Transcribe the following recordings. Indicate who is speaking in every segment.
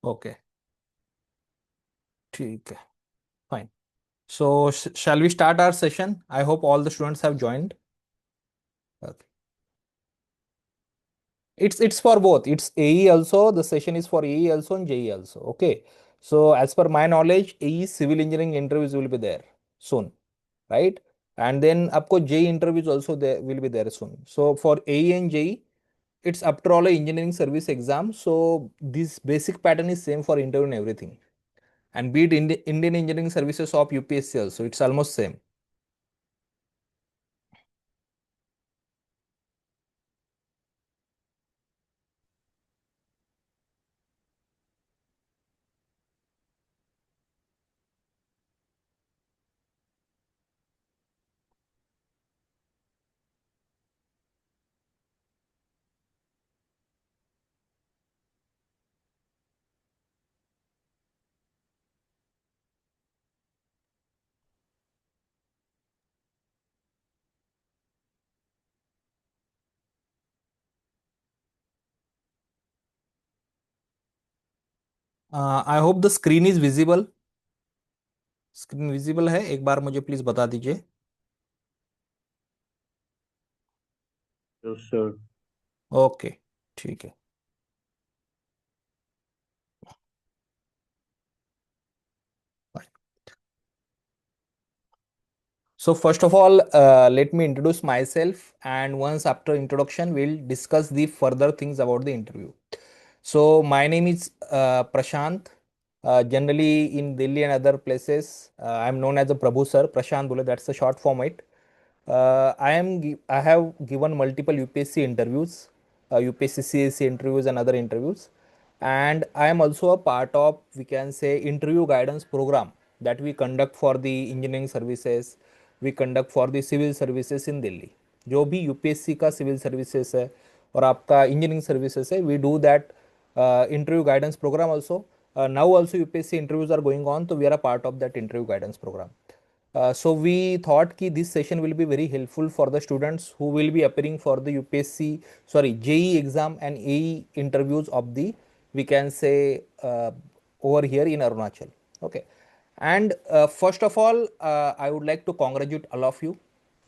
Speaker 1: Okay, ठीक है, fine. So, shall we start our session? I hope all the students have joined. Okay. It's for both. It's AE also. The session is for AE also and JE also. Okay. So, as per my knowledge, AE civil engineering interviews will be there soon, right? And then आपको JE interviews also there will be there soon. So, for AE and JE, it's after all a engineering service exam. So, this basic pattern is same for interview and everything. And be it Indian engineering services of UPSC also, it's almost same. I hope the screen is visible. Screen visible है, एक बार मुझे please बता दीजिए.
Speaker 2: Yes, sir.
Speaker 1: Okay, ठीक है. So first of all, let me introduce myself, and once after introduction, we'll discuss the further things about the interview. So my name is Prashant. Generally in Delhi and other places, I'm known as a Prabhu sir, Prashant Bule. That's the short form it. I have given multiple UPSC interviews, UPSC CSC interviews and other interviews, and I am also a part of, we can say, interview guidance program that we conduct for the engineering services, we conduct for the civil services in Delhi. जो भी UPSC का civil services है और आपका engineering services है, we do that interview guidance program also. Now also UPSC interviews are going on, so we are a part of that interview guidance program. So we thought कि this session will be very helpful for the students who will be appearing for the UPSC, sorry, JE exam and AE interviews of the, we can say, over here in Arunachal. Okay. And first of all, I would like to congratulate all of you.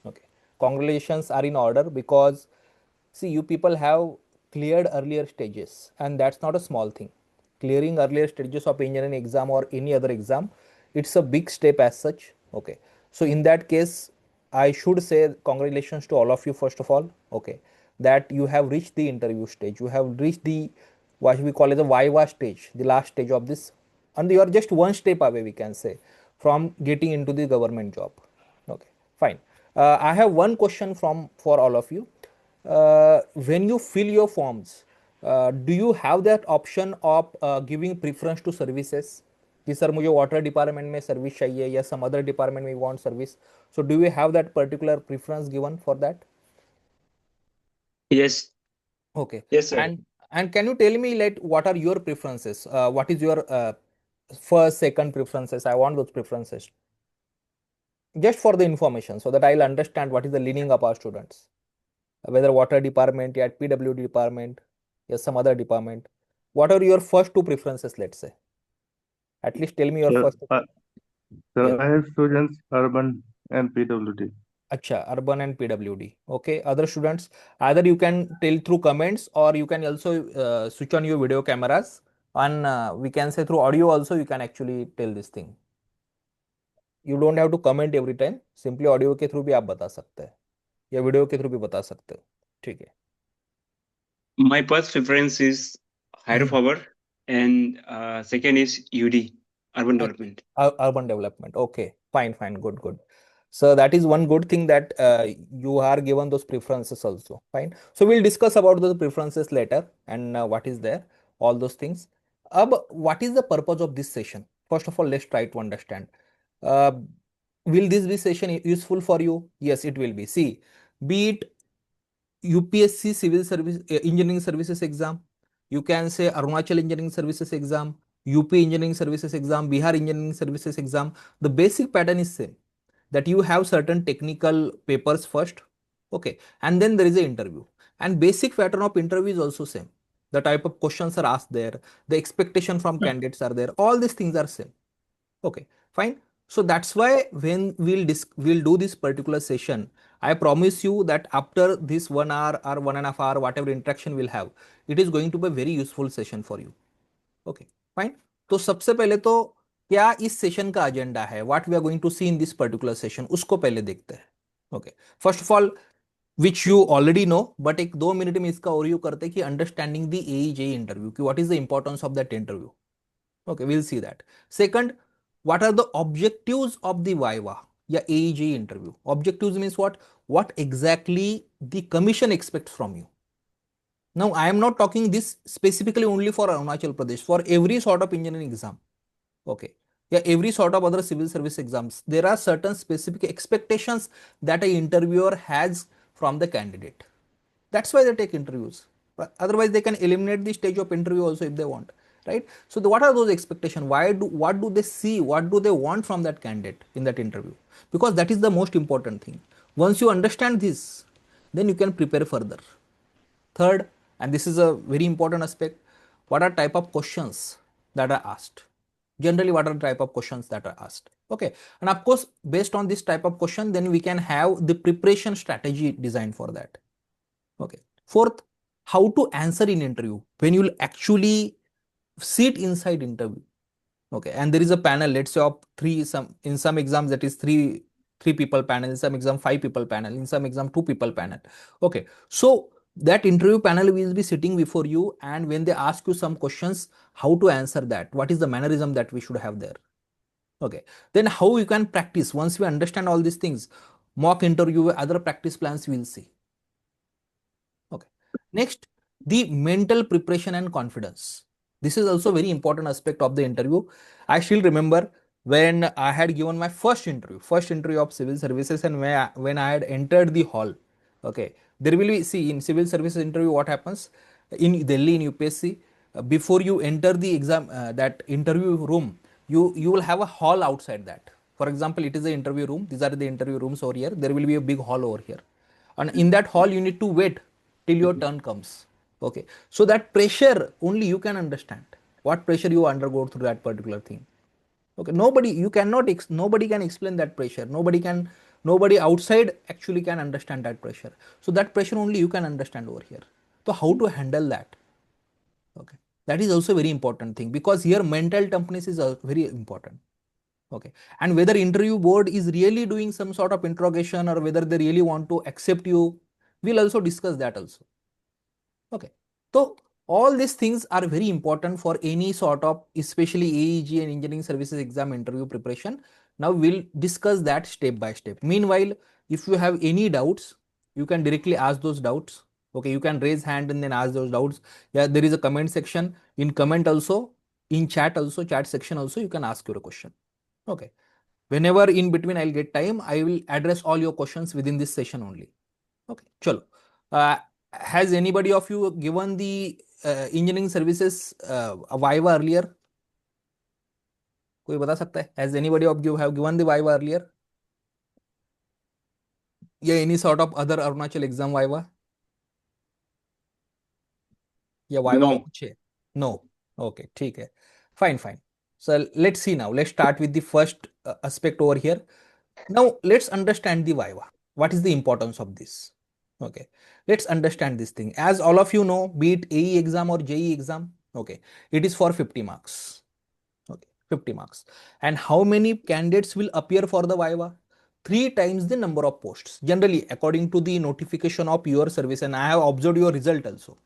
Speaker 1: Okay. Congratulations are in order because see, you people have cleared earlier stages, and that's not a small thing. Clearing earlier stages of engineering exam or any other exam, it's a big step as such. Okay. So in that case, I should say congratulations to all of you first of all. Okay, that you have reached the interview stage. You have reached the, what we call as a Viva stage, the last stage of this, and you are just one step away, we can say, from getting into the government job. Okay, fine. I have one question from for all of you. When you fill your forms, do you have that option of giving preference to services? कि sir मुझे water department में service चाहिए या some other department में want service, so do you have that particular preference given for that?
Speaker 2: Yes,
Speaker 1: Okay.
Speaker 2: yes, sir.
Speaker 1: And can you tell me, like, what are your preferences? What is your first, second preferences? I want those preferences just for the information so that I'll understand what is the leaning of our students. Whether water department, yeah, PWD department, yes, some other department. What are your first two preferences? Let's say, at least tell me your
Speaker 2: Sir,
Speaker 1: first. Yes.
Speaker 2: I have chosen urban and PWD.
Speaker 1: Acha, urban and PWD. Okay. Other students, either you can tell through comments or you can also switch on your video cameras. And we can say through audio also you can actually tell this thing. You don't have to comment every time. Simply audio के through भी आप बता सकते हैं या video के through भी बता सकते हो. ठीक है.
Speaker 2: My first preference is hydropower, and second is UD, urban development.
Speaker 1: Urban development. Okay, fine, fine, good, good. So that is one good thing that you are given those preferences also. Fine. So we'll discuss about those preferences later and what is there, all those things. What is the purpose of this session? First of all, let's try to understand. Uh, will this be session useful for you? Yes, it will be. See, be it UPSC Civil Service Engineering Services exam, you can say Arunachal Engineering Services exam, UP Engineering Services exam, Bihar Engineering Services exam. The basic pattern is same, that you have certain technical papers first, okay, and then there is an interview. And basic pattern of interview is also same. The type of questions are asked there, the expectation from candidates are there, all these things are same. Okay, fine. So that's why when we'll do this particular session, I promise you that after this 1 hour or 1.5 hour, whatever interaction we'll have, it is going to be a very useful session for you. Okay fine. तो सबसे पहले तो क्या इस session का agenda है, what we are going to see in this particular session, उसको पहले देखते हैं। Okay, first of all which you already know, but एक 2 मिनट में इसका ओवरव्यू करते हैं कि अंडरस्टैंडिंग द एईजे इंटरव्यू की what is the importance of that interview. Okay, will see that. Second, what are the objectives of the viva या AEJ interview. Objectives means what exactly the commission aspects from you. Now, I am not talking this specifically only for Arunachal Pradesh, for every sort of engineering exam. Okay. Yeah, every sort of other civil service exams. There are certain specific expectations that a interviewer has from the candidate. That's why they take interviews. But otherwise, they can eliminate the stage of interview also if they want. Right? So, what are those expectations? What do they see? What do they want from that candidate in that interview? Because that is the most important thing. Once you understand this, then you can prepare further. Third, and this is a very important aspect, what are type of questions that are asked? Generally, what are the type of questions that are asked? Okay, and of course, based on this type of question, then we can have the preparation strategy designed for that. Okay. Fourth, how to answer in interview when you will actually sit inside interview. Okay, and there is a panel, let's say of three, some in some exams that is three people panel, in some exam 5 people panel, in some exam 2 people panel. Okay, so that interview panel will be sitting before you, and when they ask you some questions, how to answer that, what is the mannerism that we should have there. Okay, then how you can practice once we understand all these things, mock interview, other practice plans we'll see. Okay, next, the mental preparation and confidence. This is also very important aspect of the interview. I still remember when I had given my first interview of civil services, and when I had entered the hall. Okay, there will be, see, in civil services interview what happens in Delhi in UPSC, before you enter the exam, that interview room, you will have a hall outside that. For example, it is the interview room. These are the interview rooms over here. There will be a big hall over here, and in that hall you need to wait till your turn comes. Okay, so that pressure only you can understand, what pressure you undergo through that particular thing. Okay, nobody can explain that pressure, nobody outside actually can understand that pressure. So that pressure only you can understand over here. So how to handle that? Okay, that is also very important thing, because here mental toughness is very important. Okay, and whether interview board is really doing some sort of interrogation, or whether they really want to accept you, we'll also discuss that also. Okay, so all these things are very important for any sort of, especially AEG and engineering services exam interview preparation. Now we'll discuss that step by step. Meanwhile, if you have any doubts, you can directly ask those doubts. Okay, you can raise hand and then ask those doubts. Yeah, there is a comment section. In comment also, in chat also, chat section also, you can ask your question. Okay, whenever in between I'll get time, I will address all your questions within this session only. Okay, chalo. Uh, has anybody of you given the engineering services a Viva earlier? कोई बता सकता है? Has anybody of you have given the Viva earlier? या any sort of other Arunachal exam Viva? या Viva हो
Speaker 2: No.
Speaker 1: कुछ है? No. Okay, ठीक है. Fine, fine. So let's see now. Let's start with the first aspect over here. Now let's understand the Viva. What is the importance of this? Okay, let's understand this thing. As all of you know, be it AE exam or JE exam, okay, it is for 50 marks. Okay, 50 marks. And how many candidates will appear for the Viva? 3 times the number of posts. Generally, according to the notification of your service, and I have observed your result also.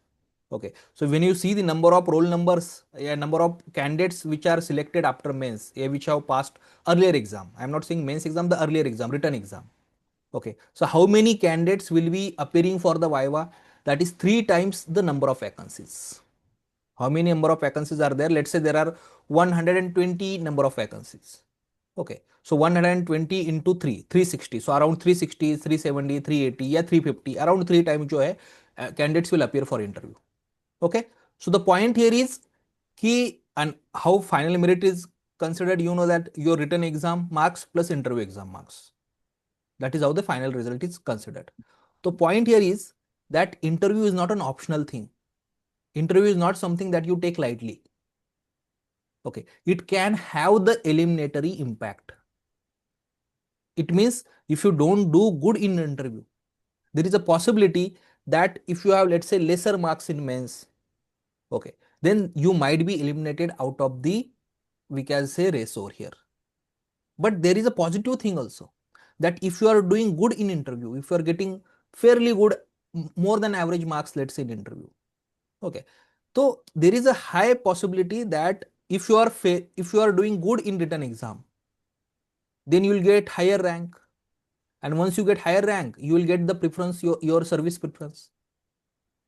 Speaker 1: Okay, so when you see the number of roll numbers, number of candidates which are selected after mains, which have passed earlier exam. I am not saying mains exam, the earlier exam, written exam. Okay, so how many candidates will be appearing for the Viva? That is 3 times the number of vacancies. How many number of vacancies are there? Let's say there are 120 number of vacancies. Okay, so 120 into 3, 360. So around 360, 370, 380, yeah, 350, around 3 times jo hai, candidates will appear for interview. Okay, so the point here is key, and how final merit is considered. You know that your written exam marks plus interview exam marks. That is how the final result is considered. The point here is that interview is not an optional thing. Interview is not something that you take lightly. Okay, it can have the eliminatory impact. It means if you don't do good in an interview, there is a possibility that if you have, let's say, lesser marks in mains, okay, then you might be eliminated out of the, we can say, race over here. But there is a positive thing also, that if you are doing good in interview, if you are getting fairly good, more than average marks, let's say, in interview, okay, so there is a high possibility that if you are doing good in written exam, then you will get higher rank, and once you get higher rank, you will get the preference, your service preference.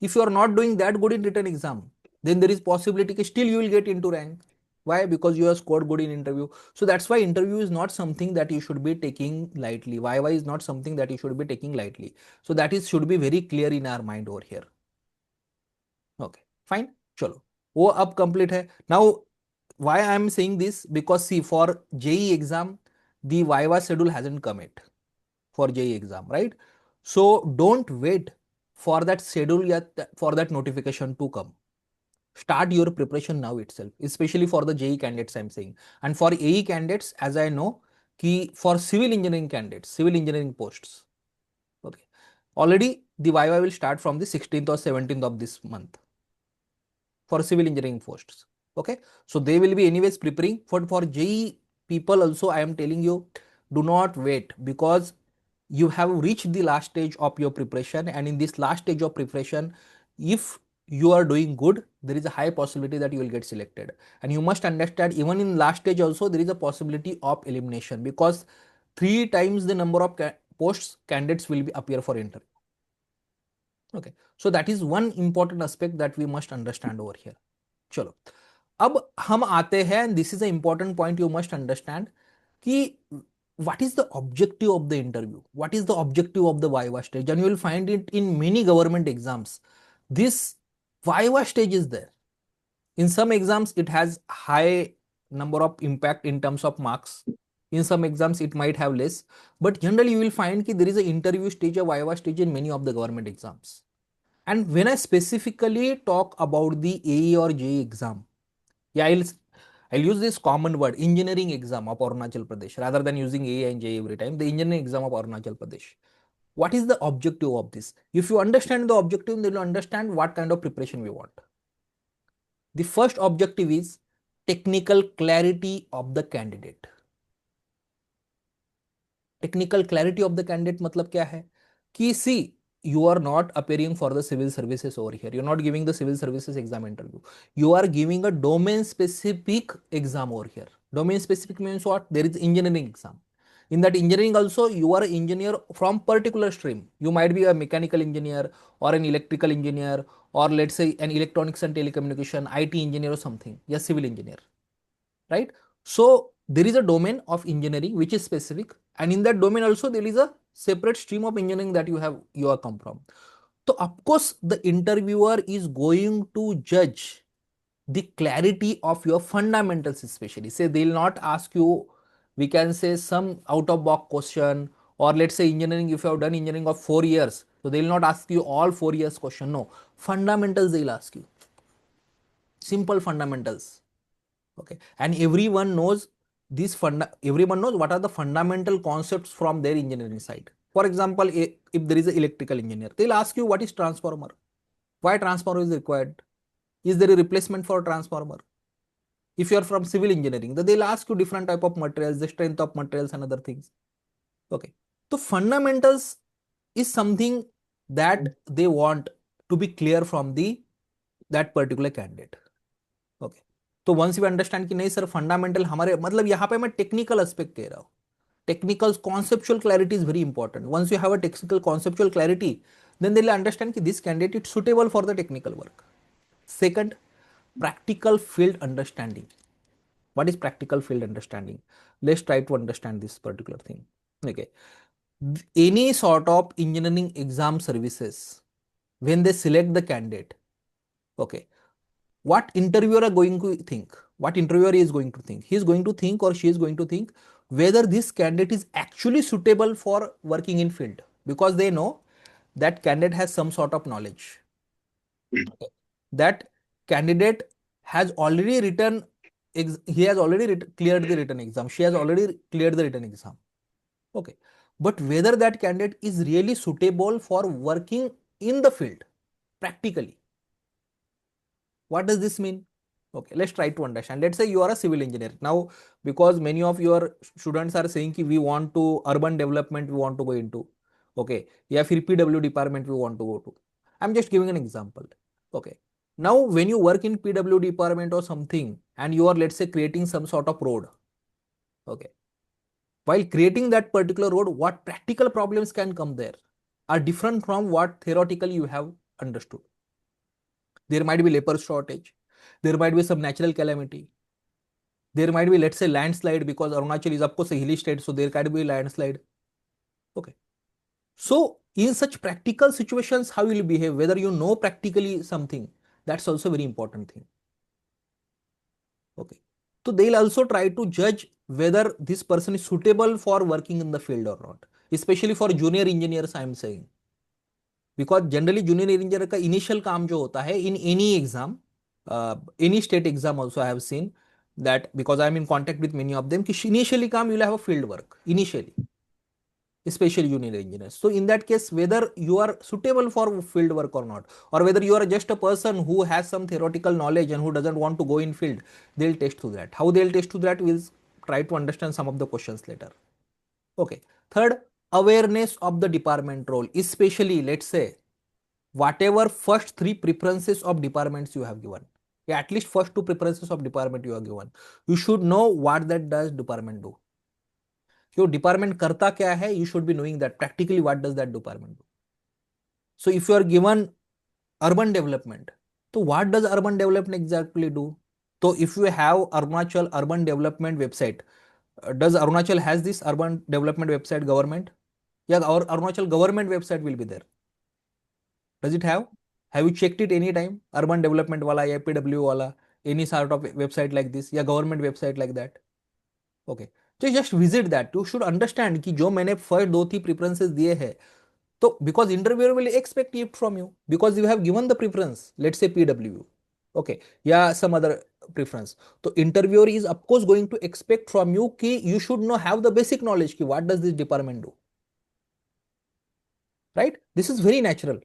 Speaker 1: If you are not doing that good in written exam, then there is possibility that still you will get into rank. Why? Because you have scored good in interview. So that's why interview is not something that you should be taking lightly. Why is not something that you should be taking lightly. So that is should be very clear in our mind over here. Okay, fine. Chalo. वो अब complete है. Now, why I am saying this? Because see, for JEE exam, the Viva schedule hasn't come yet for JEE exam, right? So don't wait for that schedule yet, for that notification to come. Start your preparation now itself, especially for the JEE candidates I'm saying. And for AE candidates, as I know, for civil engineering candidates, civil engineering posts, okay, already the Viva will start from the 16th or 17th of this month for civil engineering posts. Okay, so they will be anyways preparing for JEE people also. I am telling you, do not wait, because you have reached the last stage of your preparation, and in this last stage of preparation, if you are doing good, there is a high possibility that you will get selected. And you must understand, even in last stage also there is a possibility of elimination, because 3 times the number of posts candidates will be appear for interview. Okay, so that is one important aspect that we must understand over here. चलो, अब हम आते हैं, and this is an important point you must understand, कि what is the objective of the interview, what is the objective of the Viva stage, and you will find it in many government exams. This Viva stage is there. In some exams it has high number of impact in terms of marks, in some exams it might have less, but generally you will find that there is an interview stage, a Viva stage in many of the government exams. And when I specifically talk about the AE or JE exam, yeah, I'll use this common word, engineering exam of Arunachal Pradesh, rather than using A and J every time. The engineering exam of Arunachal Pradesh. What is the objective of this? If you understand the objective, then you understand what kind of preparation we want. The first objective is technical clarity of the candidate. Technical clarity of the candidate मतलब क्या है? कि see, you are not appearing for the civil services over here. You're not giving the civil services exam interview. You are giving a domain specific exam over here. Domain specific means what? There is engineering exam. In that engineering also, you are an engineer from particular stream. You might be a mechanical engineer or an electrical engineer, or let's say an electronics and telecommunication, IT engineer or something. Yes, civil engineer, right? So there is a domain of engineering which is specific, and in that domain also there is a separate stream of engineering that you are come from. So of course the interviewer is going to judge the clarity of your fundamentals, especially. Say they will not ask you, we can say, some out of box question, or let's say engineering, if you have done engineering of 4 years, so they will not ask you all 4 years question. No, fundamentals they will ask you, simple fundamentals. Okay, and everyone knows everyone knows what are the fundamental concepts from their engineering side. For example, if there is an electrical engineer, they'll ask you what is transformer, why transformer is required, is there a replacement for transformer. If you are from civil engineering, then they'll ask you different type of materials, the strength of materials and other things. Okay, so fundamentals is something that they want to be clear from the that particular candidate. Okay, तो once you understand कि नहीं sir fundamental हमारे मतलब यहाँ पे मैं technical aspect कह रहा हूँ. Technical conceptual clarity is very important. Once you have a technical conceptual clarity, then they'll understand that this candidate is suitable for the technical work. Second, practical field understanding. What is practical field understanding? Let's try to understand this particular thing. Okay, any sort of engineering exam services, when they select the candidate, okay, what interviewer are going to think, what interviewer is going to think, he is going to think or she is going to think whether this candidate is actually suitable for working in field, because they know that candidate has some sort of knowledge, okay, that candidate has already written, he has already cleared the written exam, she has already cleared the written exam. Okay, but whether that candidate is really suitable for working in the field practically, what does this mean? Okay, let's try to understand. Let's say you are a civil engineer now, because many of your students are saying ki we want to urban development, we want to go into, okay, या फिर PW department we want to go to. I'm just giving an example. Okay, now when you work in PW department or something and you are, let's say, creating some sort of road, okay, while creating that particular road, what practical problems can come there are different from what theoretically you have understood. There might be labor shortage, there might be some natural calamity, there might be, let's say, landslide, because Arunachal is of course a hilly state, so there can be landslide. Okay, so in such practical situations, how will you behave, whether you know practically something, that's also very important thing. Okay, so they'll also try to judge whether this person is suitable for working in the field or not, especially for junior engineers I am saying, because generally junior engineer का initial काम जो होता है in any exam, any state exam also I have seen that, because I am in contact with many of them, कि initially काम you will have a field work initially, especially junior engineers. So in that case, whether you are suitable for field work or not, or whether you are just a person who has some theoretical knowledge and who doesn't want to go in field, they'll test to that. How they'll test to that, we'll try to understand some of the questions later. Okay, third, awareness of the department role, especially let's say whatever first three preferences of departments you have given, yeah, at least first two preferences of department you have given, you should know what that does department do. जो department करता क्या है, you should be knowing that practically what does that department do. So if you are given urban development, so what does urban development exactly do? So if you have Arunachal urban development website, does Arunachal has this urban development website government? Yeah, our Arunachal government website will be there. Does it have? Have you checked it any time? Urban development wala या PW wala, any sort of website like this या government website like that? Okay, so just visit that. You should understand कि जो मैंने first दो थी preferences दिए हैं, तो because interviewer will expect it from you, because you have given the preference, let's say PW, okay, या some other preference, तो interviewer is of course going to expect from you कि you should know, have the basic knowledge कि what does this department do, right? This is very natural.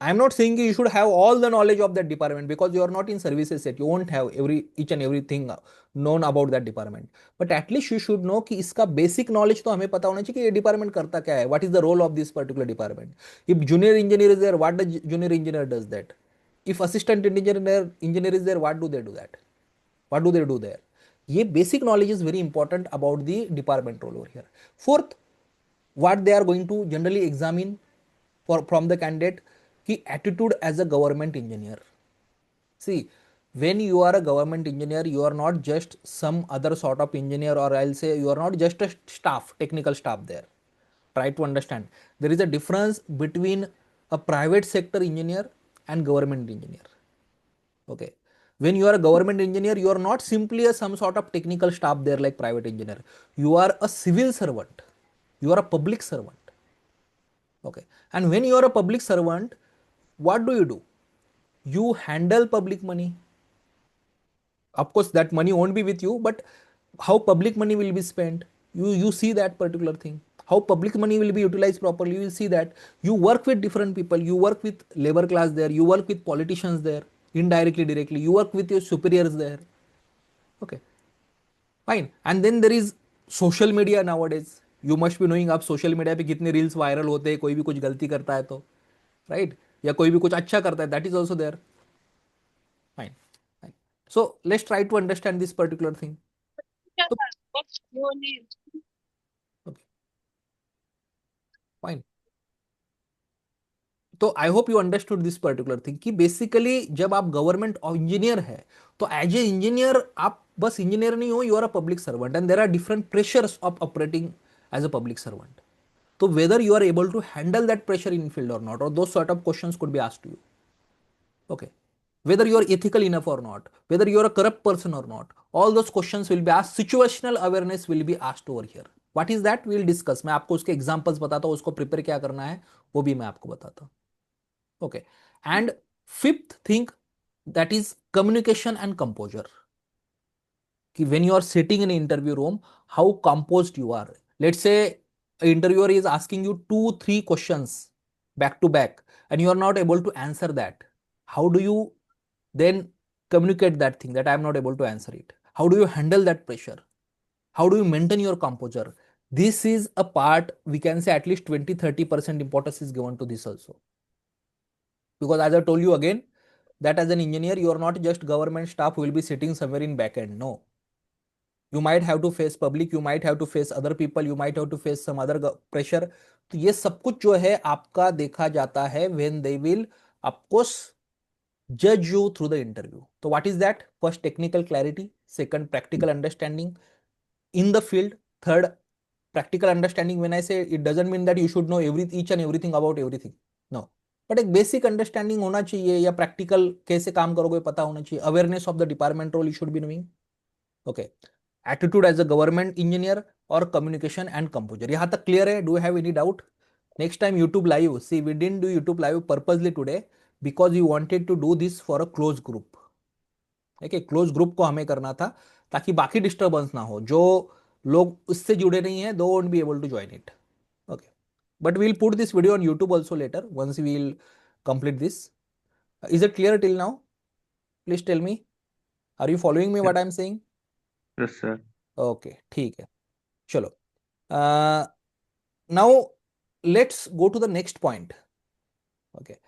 Speaker 1: I am not saying you should have all the knowledge of that department, because you are not in services yet. You won't have each and everything known about that department. But at least you should know कि इसका basic knowledge तो हमें पता होना चाहिए कि ये department करता क्या है. What is the role of this particular department? If junior engineer is there, what does junior engineer does that? If assistant engineer is there, what do they do that? What do they do there? ये basic knowledge is very important about the department role over here. Fourth, what they are going to generally examine from the candidate, ki attitude as a government engineer. See, when you are a government engineer, you are not just some other sort of engineer, or I'll say you are not just a staff, technical staff there. Try to understand, there is a difference between a private sector engineer and government engineer. Okay, when you are a government engineer, you are not simply some sort of technical staff there like private engineer. You are a civil servant, you are a public servant. Okay, and when you are a public servant, what do? You handle public money. Of course, that money won't be with you, but how public money will be spent, you see that particular thing. How public money will be utilized properly, you will see that. You work with different people, you work with labor class there, you work with politicians there, indirectly, directly, you work with your superiors there. Okay, fine. And then there is social media nowadays. You must be knowing आप social media पे कितने reels viral होते हैं, कोई भी कुछ गलती करता है तो, right? या कोई भी कुछ अच्छा करता है, that is also there. Fine, fine. So let's try to understand this particular thing. So, okay, fine. तो I hope you understood this particular thing कि बेसिकली जब आप गवर्नमेंट इंजीनियर है, तो एज ए इंजीनियर आप बस इंजीनियर नहीं हो, you are a public servant and there are different pressures of operating as a public servant. तो whether you are able to handle that pressure in field और not, और दो sort of questions could be asked to you. Okay, whether you are ethical enough or not, whether you are a corrupt person or not, all those questions will be asked. Situational awareness will be asked over here. What is that? We will discuss. मैं आपको उसके examples बताता हूँ, उसको prepare क्या करना है वो भी मैं आपको बताता हूँ. Okay, and fifth thing, that is communication and composure. कि when you are sitting in an interview room, how composed you are. Let's say an interviewer is asking you 2 3 questions back to back and you are not able to answer that. How do you then communicate that thing that I am not able to answer it? How do you handle that pressure? How do you maintain your composure? This is a part, we can say at least 20 30% importance is given to this also. Because as I told you again, that as an engineer you are not just government staff who will be sitting somewhere in back end. No, you might have to face public, you might have to face other people, you might have to face some other pressure. तो ये सब कुछ जो है आपका देखा जाता है when they will of course judge you through the interview. So what is that? First, technical clarity. Second, practical understanding in the field. Third, practical understanding. When I say, it doesn't mean that you should know each and everything about everything. No, but एक basic understanding होना चाहिए, या practical कैसे काम करोगे पता होना चाहिए. Awareness of the department role you should be knowing. Okay. Attitude as a government engineer और कम्युनिकेशन एंड कंपोजर. यहां तक क्लियर है? Do you have any doubt? Next time YouTube live, see we didn't do YouTube live purposely today because you wanted to do this for a close group. देखिए, close group को हमें करना था ताकि बाकी डिस्टर्बेंस ना हो. जो लोग उससे जुड़े नहीं है, those won't be able to join it. Okay. But we'll put this video on YouTube also later once we'll complete this. Is it clear till now? Please tell me. Are you following me what I'm saying?
Speaker 2: Yes, sir.
Speaker 1: Okay, ठीक है. चलो. Now let's go to the next point. Okay.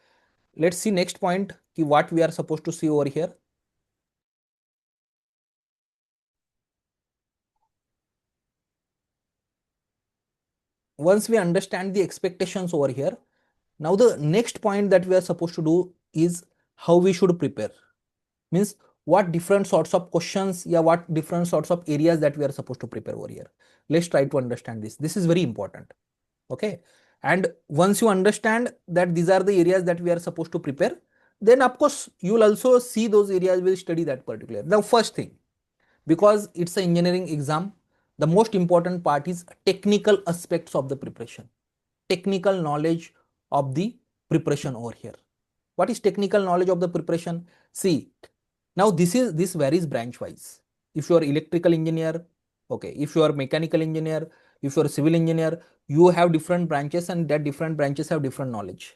Speaker 1: Let's see next point कि what we are supposed to see over here. Once we understand the expectations over here, now the next point that we are supposed to do is how we should prepare. Means what different sorts of questions, yeah, what different sorts of areas that we are supposed to prepare over here. Let's try to understand this. This is very important. Okay. And once you understand that these are the areas that we are supposed to prepare, then of course you will also see those areas, will study that particular. The first thing, because it's an engineering exam, the most important part is technical aspects of the preparation. Technical knowledge of the preparation over here. What is technical knowledge of the preparation? See, now this varies branch wise. If you are electrical engineer, okay, if you are mechanical engineer, if you are civil engineer, you have different branches and that different branches have different knowledge.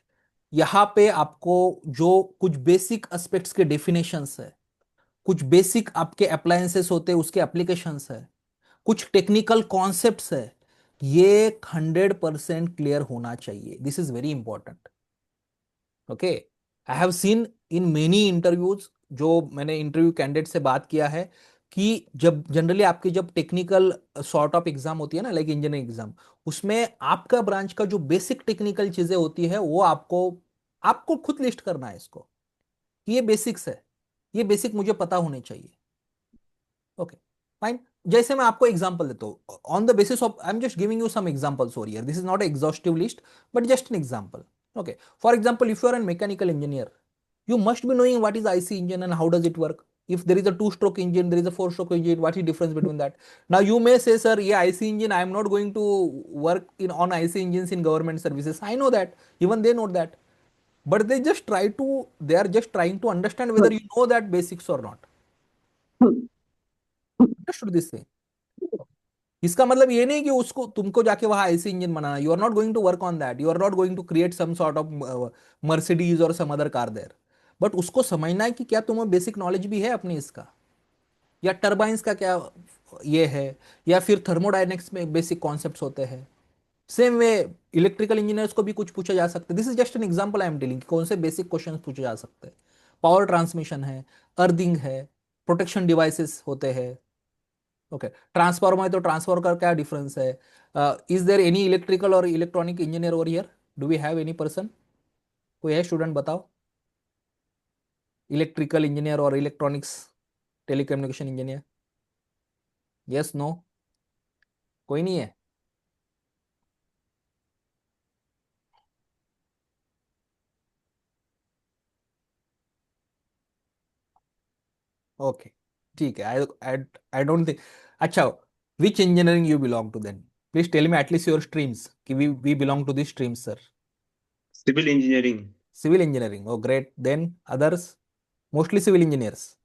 Speaker 1: यहाँ पे आपको जो कुछ basic aspects के definitions है, कुछ basic आपके appliances होते हैं उसके एप्लीकेशंस है, कुछ टेक्निकल कॉन्सेप्ट्स है, ये 100% क्लियर होना चाहिए. This is very important. Okay. I have seen in many interviews, जो मैंने इंटरव्यू कैंडिडेट से बात किया है, कि जब जनरली आपकी जब टेक्निकल सॉर्ट ऑफ एग्जाम होती है ना, लाइक इंजीनियरिंग एग्जाम, उसमें आपका ब्रांच का जो बेसिक टेक्निकल चीजें होती है वो आपको आपको खुद लिस्ट करना है इसको, कि ये बेसिक्स है, ये बेसिक मुझे पता होने चाहिए. Okay, fine. जैसे मैं आपको एग्जांपल देता हूँ, on the basis of I am just giving you some examples over here. This is not exhaustive list but just an example. Okay, for example, if you are a mechanical engineer, you must be knowing what is IC engine and how does it work. If there is a 2-stroke engine, there is a 4-stroke engine, what is the difference between that? Now you may say, sir, yeah, IC engine, I am not going to work on IC engines in government services. I know that, even they know that, but they are just trying to understand whether you know that basics or not. Understood this thing? इसका मतलब ये नहीं कि उसको तुमको जाके वहां IC engine बनाना. You are not going to work on that. You are not going to create some sort of Mercedes और some other car there. But उसको समझना है कि क्या तुम्हें बेसिक नॉलेज भी है अपने इसका, या टर्बाइंस का क्या ये है, या फिर थर्मोडायनेमिक्स में बेसिक कॉन्सेप्ट्स होते हैं. सेम वे इलेक्ट्रिकल इंजीनियर्स को भी कुछ पूछा जा सकता है. This is just an example I am telling, कौन से बेसिक क्वेश्चंस पूछे जा सकते हैं. पावर ट्रांसमिशन है, अर्थिंग है, प्रोटेक्शन डिवाइसेस होते हैं. ओके. ट्रांसफार्मर है तो ट्रांसफार्मर का क्या डिफरेंस है? इज देयर एनी इलेक्ट्रिकल और electronic engineer over here? Do we have any person? कोई है स्टूडेंट? बताओ. इलेक्ट्रिकल इंजीनियर और electronics telecommunication engineer. Yes, no, कोई नहीं है. ओके, ठीक है. I don't think. अच्छा, which engineering you belong to then? Please tell me at least your streams, कि we belong to this streams, sir.
Speaker 2: Civil engineering.
Speaker 1: Civil engineering. Oh, great. Then others? Mostly civil engineers.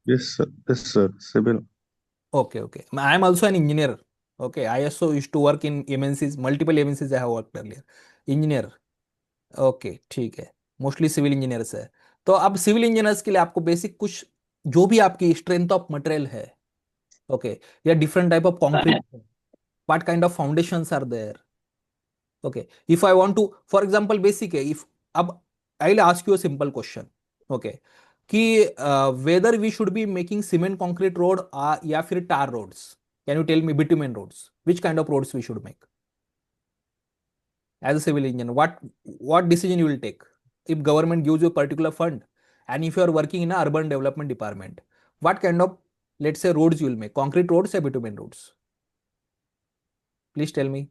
Speaker 2: Yes, sir. Yes, sir. Civil.
Speaker 1: Okay, okay. I am also an engineer. Okay, I also used to work in MNCs, multiple MNCs I have worked earlier. Engineer. Okay, ठीक है। Mostly civil engineers है। तो अब civil engineers के लिए आपको basic कुछ, जो भी आपकी स्ट्रेंथ ऑफ मटेरियल है, ओके, या different type of concrete, what kind of foundations are there, okay, if I want to, for example basic है, इफ, अब I will ask you a simple question, okay, कि whether we should be making cement concrete road या फिर tar roads, can you tell me, bitumen roads, which kind of roads we should make as a civil engineer, what decision you will take if government gives you a particular fund, and if you are working in a urban development department, what kind of, let's say, roads you will make, concrete roads or bitumen roads? Please tell me.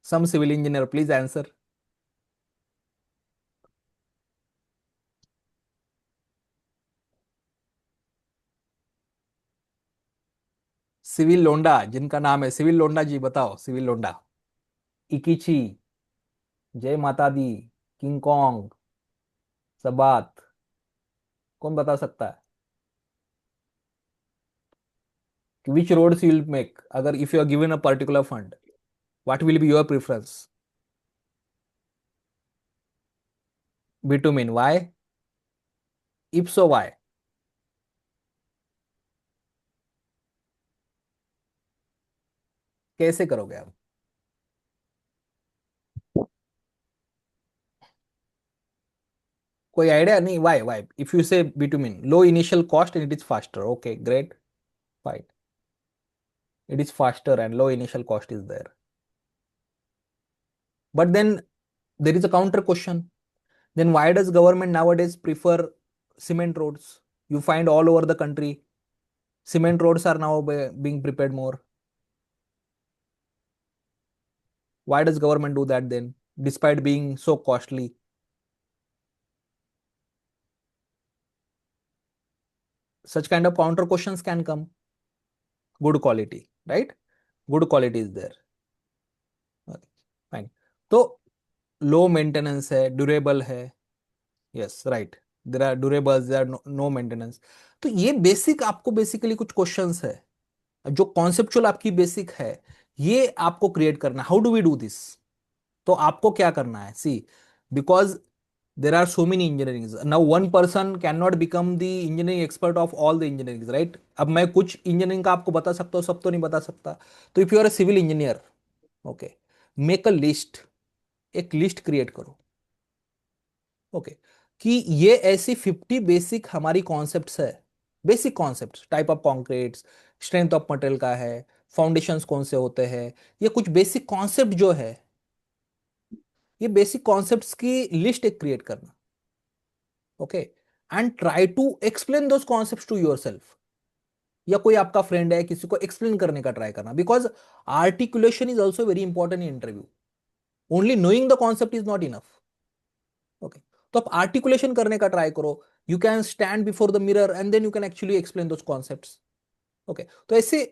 Speaker 1: Some civil engineer, please answer. Civil Londa, जिनका नाम है civil Londa ji, बताओ civil लोंडा। इकिची, जय माता दी, king Kong, सबात, कौन बता सकता है कि which roads you will make, अगर if you are given a particular fund, what will be your preference? Bitumen, why? If so why? कैसे करोगे आप? कोई आइडिया नहीं? Why if you say bitumen, low initial cost and it is faster, okay great, fine, it is faster and low initial cost is there, but then there is a counter question, then why does government nowadays prefer cement roads? You find all over the country cement roads are now being prepared more. Why does government do that then, despite being so costly? Such kind of counter questions can come. Good quality, right? Good quality is there. Okay, fine. तो low maintenance है, durable है, yes right, there are durables, there are no maintenance. तो ये basic आपको basically कुछ questions है, जो conceptual आपकी बेसिक है, ये आपको क्रिएट करना। How do we do this? तो आपको क्या करना है, see, because there are so many engineering, now one person can not become the engineering expert of all the engineering, right? अब मैं कुछ इंजीनियरिंग का आपको बता सकता हूँ, सब तो नहीं बता सकता। तो if you are a civil engineer, okay, make a list, एक लिस्ट क्रिएट करो, ओके, कि ये ऐसी 50 बेसिक हमारी कॉन्सेप्ट्स है, basic concepts, type of concretes, strength of material का है, फाउंडेशंस कौन से होते हैं, ये कुछ बेसिक कॉन्सेप्ट जो है, ये बेसिक कॉन्सेप्ट्स की लिस्ट एक क्रिएट करना, okay, and try to explain those concepts to yourself, या कोई आपका फ्रेंड है, किसी को एक्सप्लेन करने का ट्राई करना, because articulation is also very important in interview, only knowing the concept is not enough, okay. तो आप आर्टिकुलेशन करने का ट्राई करो, you can stand before the mirror and then you can actually explain those concepts, okay. तो ऐसे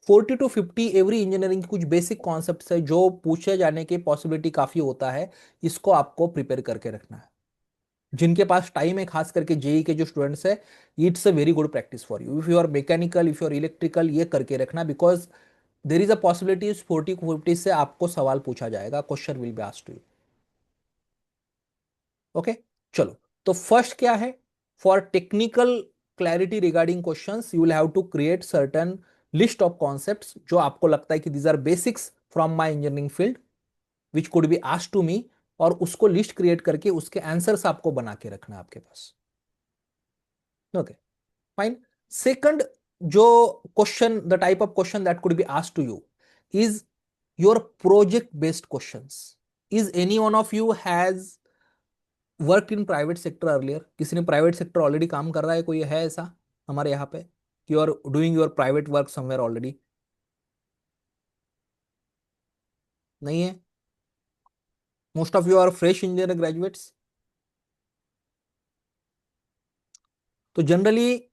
Speaker 1: 40 to 50 every engineering के कुछ basic concepts है जो पूछे जाने की पॉसिबिलिटी काफी होता है, इसको आपको प्रिपेयर करके रखना है। जिनके पास टाइम है, खास करके जेई के जो स्टूडेंट्स है, it's a very good practice for you, if you are mechanical, if you are electrical, ये करके रखना, because there is a possibility 40 50 से आपको सवाल पूछा जाएगा, question will be asked to you, okay. चलो, तो फर्स्ट क्या है, for technical clarity regarding questions you will have to create certain list of concepts जो आपको लगता है कि these are basics from my engineering field which could be asked to me, और उसको लिस्ट क्रिएट करके उसके आंसर्स आपको बना के रखना है आपके पास, ओके, फाइन। सेकंड, जो question, the type of question that could be asked to you is your project based questions. Is any one of you has work in private sector earlier? किसी ने प्राइवेट सेक्टर ऑलरेडी काम कर रहा है, कोई है ऐसा हमारे यहाँ पे, कि you are doing your private work somewhere already? नहीं है? Most of you are fresh engineer graduates. तो generally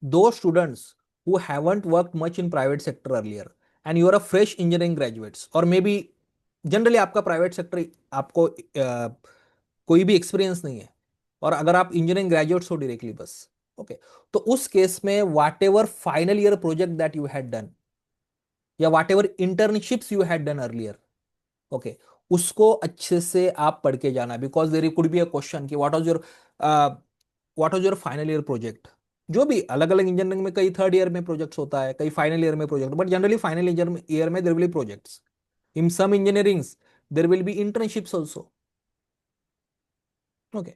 Speaker 1: those students who haven't worked much in private sector earlier and you are a fresh engineering graduates, or maybe generally आपका private sector, आपको कोई भी experience नहीं है, और अगर आप इंजीनियरिंग ग्रेजुएट्स हो डायरेक्टली बस, ओके, तो उस केस में whatever final year project that you had done, या whatever internships you had done earlier, okay, उसको अच्छे से आप पढ़ के जाना, because there could be a question कि what was your final year project. जो भी अलग अलग इंजीनियरिंग में कई थर्ड ईयर में प्रोजेक्ट्स होता है, कई फाइनल ईयर में project, but generally final year में there will be projects. In some engineerings there will be internships also, okay.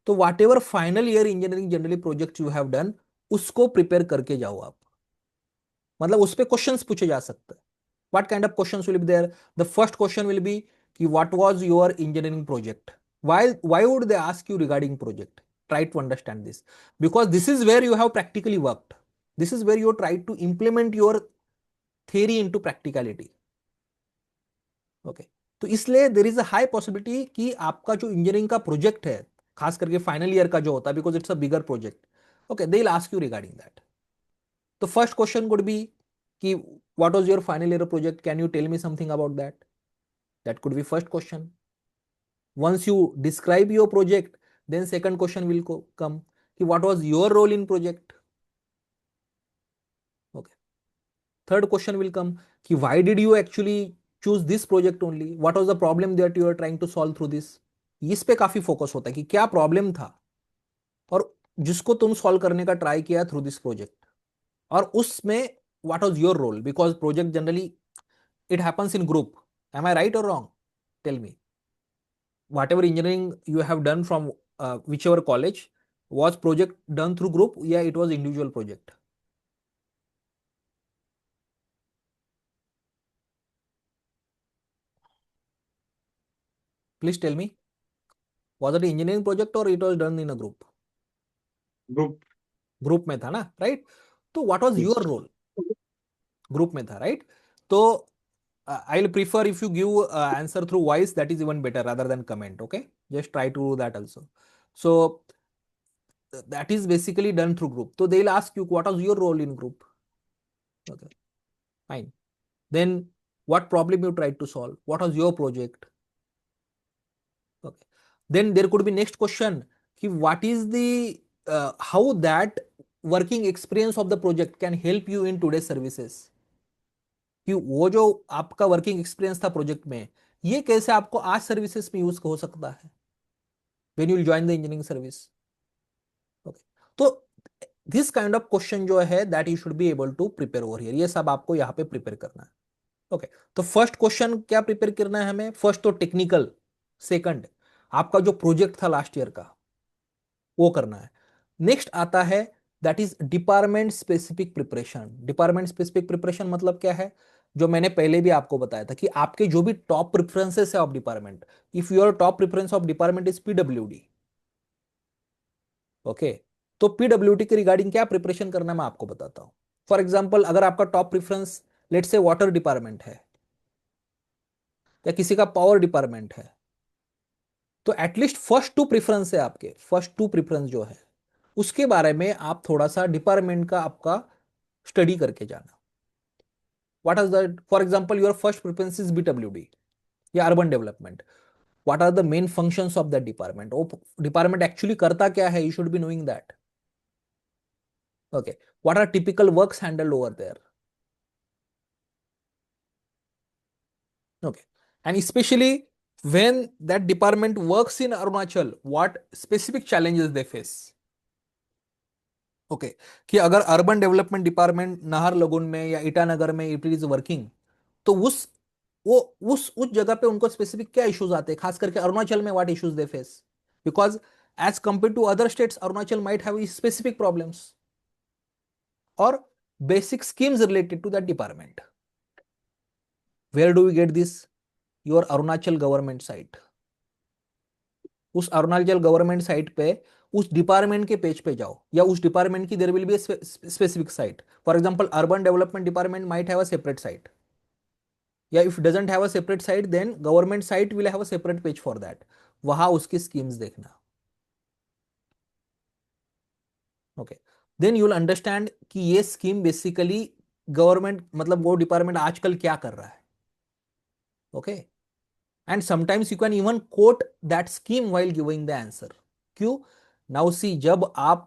Speaker 1: तो whatever final year engineering generally project you have done, उसको prepare करके जाओ आप, मतलब उस पे क्वेश्चंस पूछे जा सकते हैं। What kind of questions will be there? The first question will be कि what was your engineering project? Why would they ask you regarding project? Try to understand this, because this is where you have practically worked. This is where you try to implement your theory into practicality. Okay. तो इसलिए देर is a high possibility कि आपका जो engineering का project है, खास करके final year का जो होता है, because it's a bigger project, okay, they will ask you regarding that. तो फर्स्ट क्वेश्चन वुड बी कि what was your final year project, can you tell me something about that? That could be first question. Once you describe your project, then second question will come कि what was your role in project, okay. Third question will come कि why did you actually choose this project only, what was the problem that you are trying to solve through this। इस पे काफी focus होता है कि क्या problem था और जिसको तुम सॉल्व करने का ट्राई किया थ्रू दिस प्रोजेक्ट, और उसमें what was your role, because project generally it happens in group. Am I right or wrong? Tell me. Whatever engineering you have done from whichever college, was project done through group? Yeah, it was individual project. Please tell me, was it engineering project or it was done in a group?
Speaker 2: Group.
Speaker 1: Group में था ना, right? तो what was your
Speaker 2: Yes.
Speaker 1: role? Group में था, right? तो I'll prefer if you give answer through voice, that is even better rather than comment, okay? Just try to do that also. So that is basically done through group. So they'll ask you what was your role in group, okay, fine. Then what problem you tried to solve, what was your project, okay. Then there could be next question कि what is the how that working experience of the project can help you in today's services, कि वो जो आपका working experience था project में, ये कैसे आपको आज सर्विसेज में यूज हो सकता है when you join the engineering service, okay. तो दिस काइंड ऑफ क्वेश्चन जो है that you should be able to prepare over here, ये सब आपको यहाँ पे प्रिपेयर करना है, ओके। तो फर्स्ट क्वेश्चन क्या प्रिपेयर करना है हमें, फर्स्ट तो टेक्निकल, सेकंड आपका जो प्रोजेक्ट था लास्ट ईयर का वो करना है। नेक्स्ट आता है that is department specific preparation. Department specific preparation मतलब क्या है, जो मैंने पहले भी आपको बताया था कि आपके जो भी टॉप प्रेफरेंसेस है of department, if your top preference of department is PWD, okay, तो पीडब्ल्यूडी के रिगार्डिंग क्या प्रिपरेशन करना है मैं आपको बताता हूं। फॉर एग्जाम्पल अगर आपका टॉप प्रेफरेंस लेट से वाटर डिपार्टमेंट है, या किसी का पावर डिपार्टमेंट है, तो एटलीस्ट फर्स्ट टू प्रेफरेंस है आपके, फर्स्ट टू प्रेफरेंस जो है उसके बारे में आप थोड़ा सा डिपार्टमेंट का आपका स्टडी करके जाना। What is the, for example your first preference is BWD या urban development, what are the main functions of that department, वो डिपार्टमेंट एक्चुअली करता क्या है, you should be knowing that, okay. What are typical works handled over there, okay, and especially when that department works in Arunachal, what specific challenges they face, okay, कि अगर urban development department Naharlagun में या ईटानगर में it is working, तो वो उस जगह पे उनको स्पेसिफिक क्या इश्यूज आते हैं, खास करके अरुणाचल में what issues they face, because as compare to other states Arunachal might have specific problems और basic schemes related to that department. Where do we get this, your Arunachal government site. उस अरुणाचल गवर्नमेंट साइट पे उस department के page पे जाओ, या उस department की there will be specific site. For example urban development department might have a separate site, या if doesn't have a separate site then government site will have a separate page for that, वहां उसकी schemes देखना, okay. Then you will understand कि ये scheme basically government मतलब वो department आजकल क्या कर रहा है, okay. and sometimes you can even quote that scheme while giving the answer. क्यों? now see, जब आप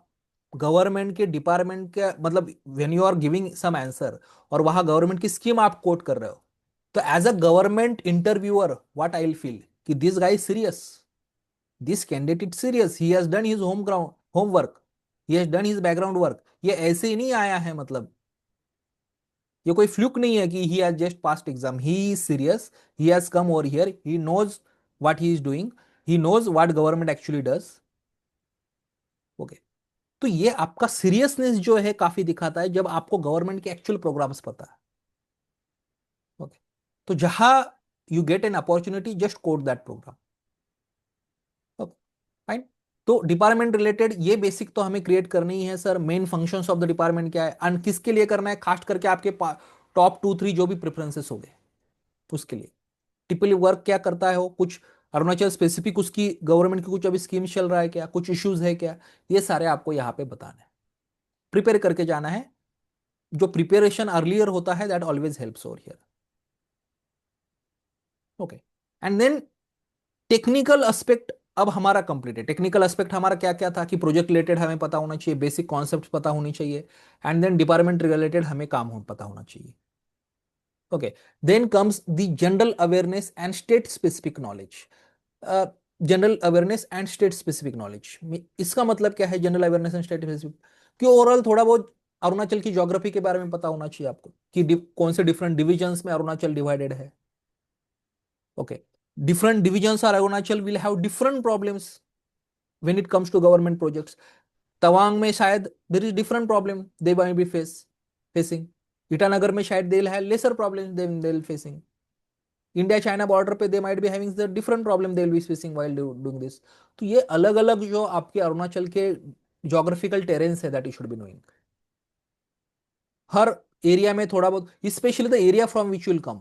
Speaker 1: गवर्नमेंट के डिपार्टमेंट के मतलब when you are giving some answer और वहां गवर्नमेंट की स्कीम आप कोट कर रहे हो, तो as a government interviewer what I will feel कि this guy is serious, this candidate is serious, he has done his homework, he has done his background work, ये ऐसे ही नहीं आया है, मतलब ये कोई फ्लूक नहीं है कि he has just passed exam, he is serious, he has come over here, he knows what he is doing, he knows what government actually does. Okay, तो ये आपका सीरियसनेस जो है काफी दिखाता है जब आपको गवर्नमेंट के एक्चुअल प्रोग्राम्स पता है। ओके, तो जहां you get an opportunity just quote that program. Okay, fine. तो डिपार्टमेंट रिलेटेड ये बेसिक तो हमें क्रिएट करनी ही है sir. Main functions of the department क्या है एंड किसके लिए करना है, खास करके आपके टॉप 2 3 जो भी प्रेफरेंसेस हो गए उसके लिए। टिपिकली वर्क क्या करता है, वो कुछ अरुणाचल स्पेसिफिक उसकी गवर्नमेंट की कुछ अभी स्कीम चल रहा है क्या, कुछ इश्यूज है क्या, ये सारे आपको यहाँ पे बताना है, प्रिपेयर करके जाना है। जो प्रिपरेशन अर्लियर होता है that always helps over here. Okay, and then technical aspect अब हमारा कंप्लीट है। टेक्निकल एस्पेक्ट हमारा क्या क्या था कि प्रोजेक्ट रिलेटेड हमें पता होना चाहिए, बेसिक कॉन्सेप्ट पता होनी चाहिए, एंड देन डिपार्टमेंट रिलेटेड हमें काम हो पता होना चाहिए। Okay, then comes the general awareness and state specific knowledge. General awareness and state specific knowledge, इसका मतलब क्या है general awareness and state specific? कि ओवरऑल थोड़ा बहुत अरुणाचल की ज्योग्राफी के बारे में पता होना चाहिए आपको कि कौन से डिफरेंट डिविजन्स में अरुणाचल डिवाइडेड है। Okay, different divisions are Arunachal will have different problems when it comes to government projects. Tawang में शायद there is different problem they might be facing, Itanagar में शायद they will have lesser problems they will facing. India China border पे they might be having the different problem they will be facing while doing this. तो ये अलग अलग जो आपके अरुणाचल के जोग्राफिकल टेरेन्स है that you should be knowing. Her area में थोड़ा बहुत, specially the area from which you will come,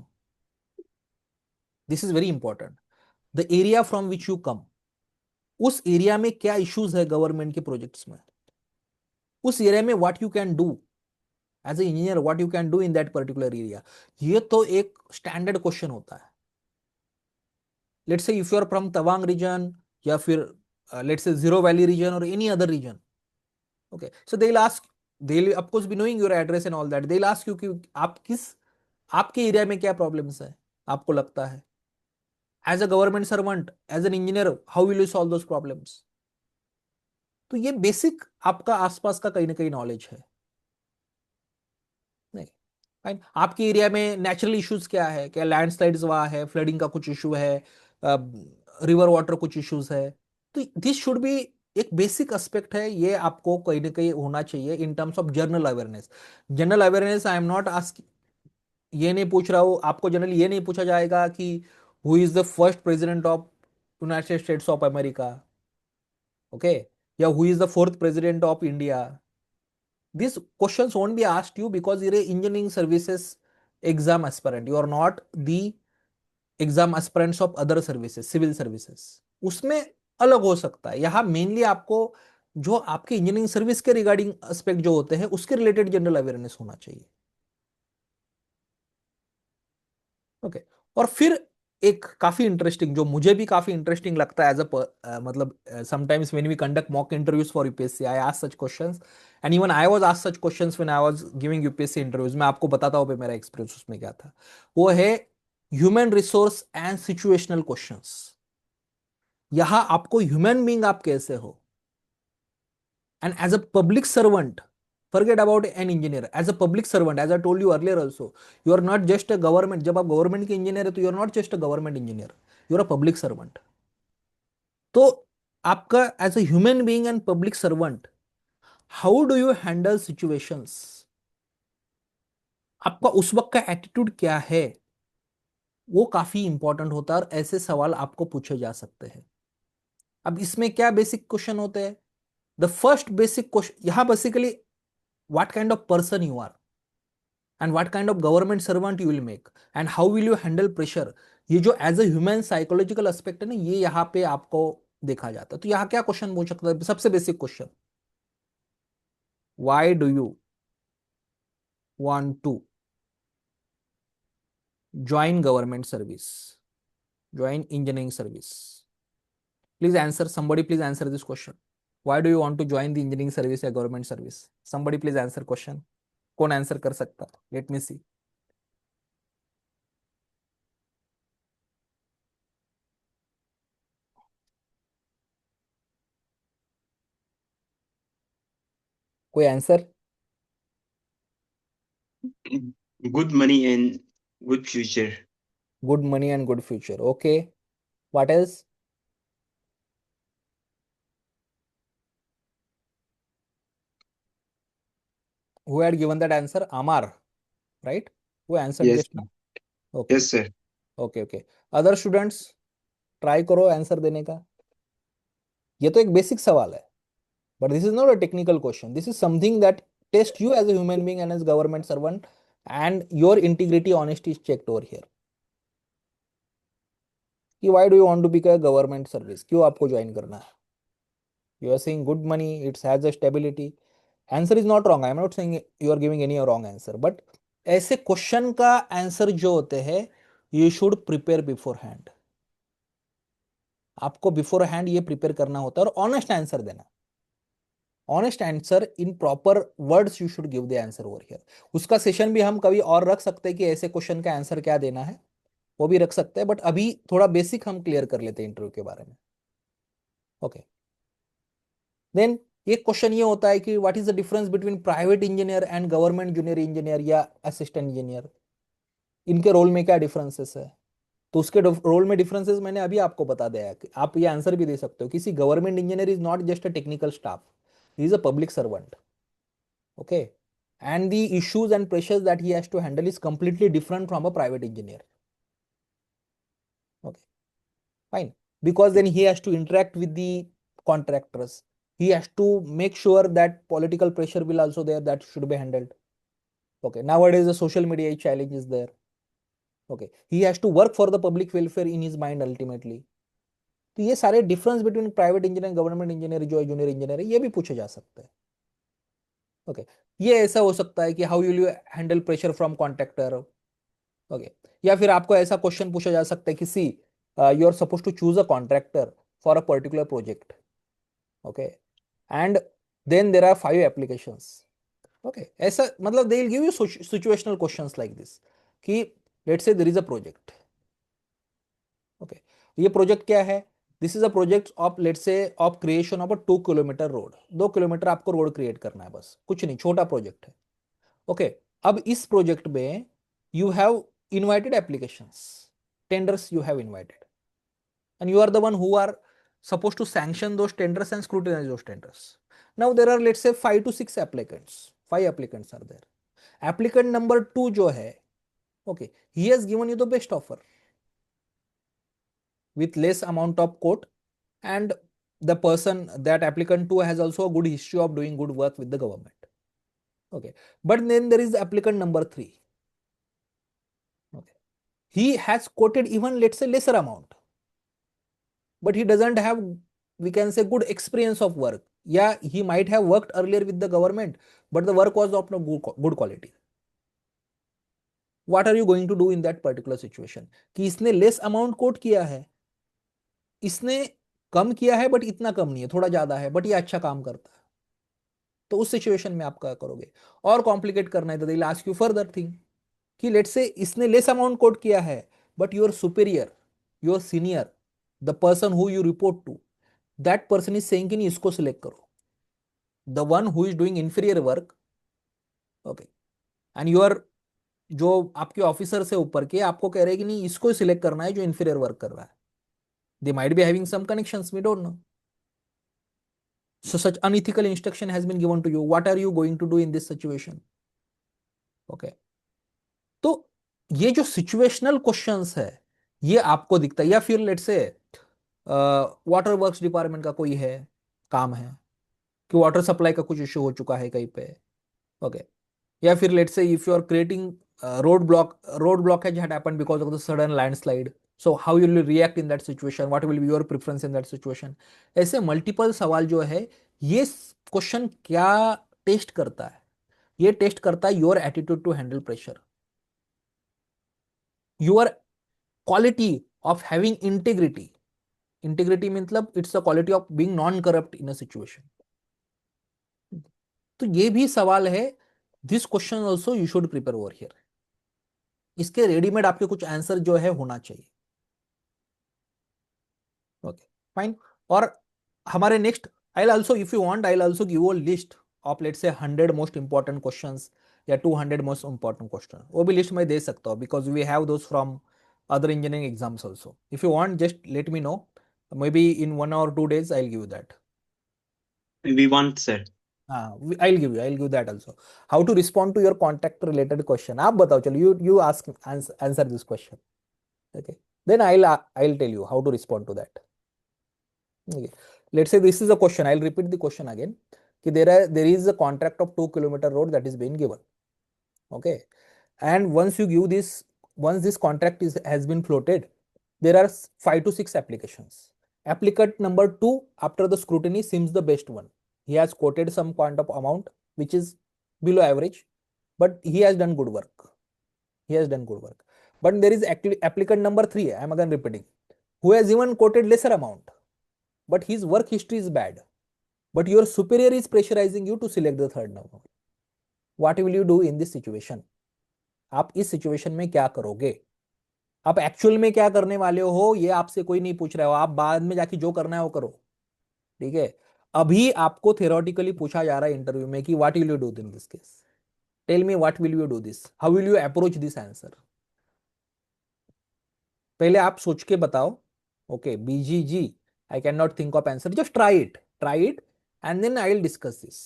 Speaker 1: this is very important. The area from which you come, उस एरिया में क्या इश्यूज है गवर्नमेंट के प्रोजेक्ट्स में, उस एरिया में what you can do as a engineer, what you can do in that particular area. ये तो एक स्टैंडर्ड क्वेश्चन होता है। Let's say if you are from Tawang region, या फिर let's say Ziro valley region और any other region, okay, so they will ask, they will of course be knowing your address and all that, they will ask you कि आप किस, आपके area में क्या problems है आपको लगता है, as a government servant, as an engineer, how will you solve those problems. तो ये बेसिक आपका आसपास का कहीं ना कहीं नॉलेज है। नहीं, फाइन। आपके एरिया में नेचुरल इश्यूज क्या है, क्या लैंडस्लाइड्स वहां है, फ्लडिंग का कुछ इशू है, रिवर वाटर कुछ इश्यूज है, तो दिस शुड बी एक बेसिक एस्पेक्ट है, ये आपको कहीं ना कहीं होना चाहिए in terms of general awareness. General awareness I am not ask, ये नहीं पूछ रहा हूं आपको, जनरली ये नहीं पूछा जाएगा कि who is the first president of United States of America, okay, या who is the fourth president of India. These questions won't be asked you because you're a engineering services exam aspirant. You are not the exam aspirants of other services, civil services. उसमें अलग हो सकता है, यहाँ mainly आपको जो आपके engineering service के रिगार्डिंग एस्पेक्ट जो होते हैं उसके रिलेटेड जनरल अवेयरनेस होना चाहिए। ओके, और फिर एक काफी इंटरेस्टिंग, जो मुझे भी काफी इंटरेस्टिंग लगता है एज अ मतलब sometimes when we conduct mock interviews for UPSC I ask such questions, and even I was asked such questions when I was giving UPSC interviews. मैं आपको बताता हूँ मेरा एक्सपीरियंस उसमें क्या था। वो है human resource and situational questions. यहाँ आपको ह्यूमन बीइंग आप कैसे हो, and as a public servant, forget about an engineer, as a public servant, as I told you earlier also, you are not just a government, जब आप government के engineer है तो you are not just a government engineer, you are a public servant. तो आपका as a human being and public servant, how do you handle situations, आपका उस वक्त का एटीट्यूड क्या है, वो काफी इंपॉर्टेंट होता है और ऐसे सवाल आपको पूछे जा सकते हैं। अब इसमें क्या बेसिक क्वेश्चन होते हैं, द फर्स्ट बेसिक क्वेश्चन यहाँ basically what kind of person you are and what kind of government servant you will make and how will you handle pressure. ये जो as a human psychological aspect है ना, ये यहाँ पे आपको देखा जाता है। तो यहाँ क्या क्वेश्चन पूछ सकता है, सबसे basic question, why do you want to join government service, Join engineering service. Please answer. Somebody please answer this question. Why do you want to join the engineering service या government service? Somebody please answer question. कौन answer कर सकता? Let me see. कोई answer?
Speaker 2: Good money and good future.
Speaker 1: Good money and good future. Okay. What else? Who had given that answer? Amar, right? Who answered
Speaker 2: Yes,
Speaker 1: just now? Okay.
Speaker 2: yes, sir.
Speaker 1: Okay, okay. Other students, try करो answer देने का. ये तो एक basic सवाल है, but this is not a technical question. This is something that tests you as a human being and as government servant, and your integrity, honesty is checked over here. कि why do you want to become a government service? क्यों आपको join करना है? You are saying good money, it has a stability. Answer is not wrong. I am not saying you are giving any wrong answer, but ऐसे question का answer जो होते हैं, you should prepare beforehand. आपको before hand ये prepare करना होता है और ऑनेस्ट आंसर देना. Honest answer in proper words you should give the answer over here. उसका सेशन भी हम कभी और रख सकते हैं कि ऐसे क्वेश्चन का आंसर क्या देना है, वो भी रख सकते हैं, बट अभी थोड़ा बेसिक हम क्लियर कर लेते हैं इंटरव्यू के बारे में. ओके. देन एक क्वेश्चन ये होता है कि what is the difference between private engineer and government junior engineer या असिस्टेंट इंजीनियर. इनके रोल में क्या डिफरेंसेस है? तो उसके रोल में डिफरेंसेस मैंने अभी आपको बता दिया है. आप ये आंसर भी दे सकते हो. किसी government engineer is not just a technical staff, he is a public servant. Okay, and the issues and pressures that he has to handle is completely different from a private engineer. Okay, fine, because then he has to interact with the contractors, he has to make sure that political pressure will also there, that should be handled. Okay, nowadays the social media challenge is there. Okay, he has to work for the public welfare in his mind ultimately. तो ये सारे difference between private engineer government engineer जो junior engineer है, ये भी पूछे जा सकते हैं. ओके, ये ऐसा हो सकता है कि how will you handle pressure from contractor. Okay, या फिर आपको ऐसा क्वेश्चन पूछा जा सकता है कि see you are suppose to choose a contractor for a particular project. Okay, and then there are 5 applications. Okay, ऐसा मतलब they will give you situational questions like this कि let's say there is a project. Okay, ये project क्या है? This is a project of let's say of creation of a 2 kilometer road. 2 kilometer आपको road create करना है, बस कुछ नहीं, छोटा प्रोजेक्ट है. ओके, अब इस प्रोजेक्ट में you have invited applications, tenders you have invited, and you are the one who are supposed to sanction those tenders and scrutinize those tenders. Now there are let's say 5 to 6 applicants. 5 applicants are there. Applicant number 2 जो है, okay, he has given you the best offer with less amount of quote, and the person, that applicant 2 has also a good history of doing good work with the government. Okay, but then there is the applicant number 3. Okay, he has quoted even let's say lesser amount, but he doesn't have, we can say, good experience of work. Yeah, he might have worked earlier with the government, but the work was of no good quality. What are you going to do in that particular situation? कि इसने less amount quote किया है, इसने कम किया है but इतना कम नहीं है, थोड़ा ज्यादा है बट ये अच्छा काम करता है. तो उस सिचुएशन में आप क्या करोगे? और कॉम्प्लिकेट करना है तो they will ask you further thing कि लेट्स से इसने लेस अमाउंट कोट किया है, but your superior, your senior, the person who you report to, that person is saying कि नहीं इसको सिलेक्ट करो. The one who is doing inferior work. Okay, and your जो आपके officer से ऊपर के आपको कह रहे हैं कि नहीं इसको सिलेक्ट करना है जो इंफीरियर वर्क कर रहा है. They might be having some connections, we don't know. So such unethical instruction has been given to you. What are you going to do in this situation? Okay, तो ये जो situational questions है, ये आपको दिखता है. या फिर लेट्स से वाटर वर्क्स डिपार्टमेंट का कोई है, काम है कि वाटर सप्लाई का कुछ इश्यू हो चुका है कहीं पे. ओके, या फिर let's say if you are creating road blockage had happened because of the sudden landslide, so how you will react in that situation, what will be your preference in that situation. ऐसे multiple सवाल जो है, ये question क्या test करता है? ये test करता है your attitude to handle pressure, your quality of having integrity. Integrity मतलब it's the quality of being non corrupt in a situation. तो ये भी सवाल है. This question also you should prepare over here. इसके रेडीमेड आपके कुछ आंसर जो है होना चाहिए. Okay, fine. और हमारे next, I also if you want I also give a list of let's से 100 मोस्ट इंपॉर्टेंट क्वेश्चंस या 200 मोस्ट इंपॉर्टेंट क्वेश्चन. वो भी लिस्ट मैं दे सकता हूँ because we have those from other engineering exams also. If you want, just let me know. Maybe in 1 or 2 days, I'll give you that.
Speaker 2: We want, sir.
Speaker 1: I'll give that also. How to respond to your contact related question? आप बताओ चलो. You ask answer this question. Okay. Then I'll tell you how to respond to that. Okay. Let's say this is a question. I'll repeat the question again. कि there is a contract of 2 kilometer road that is being given. Okay. And once this contract has been floated, there are 5 to 6 applications. Applicant number 2, after the scrutiny, seems the best one. He has quoted some kind of amount which is below average, but he has done good work. But there is applicant number 3, I am again repeating, who has even quoted lesser amount, but his work history is bad. But your superior is pressurizing you to select the third number. What will you do in this situation? आप इस situation में क्या करोगे? आप actual में क्या करने वाले हो ये आपसे कोई नहीं पूछ रहा हो. आप बाद में जाके जो करना है वो करो. ठीक है. अभी आपको थियोरेटिकली पूछा जा रहा है इंटरव्यू में कि what will you do in this case. Tell me what will you do this, how will you approach this answer. पहले आप सोच के बताओ. ओके बीजीजी, I can not think of answer. Just try it and then I will discuss this.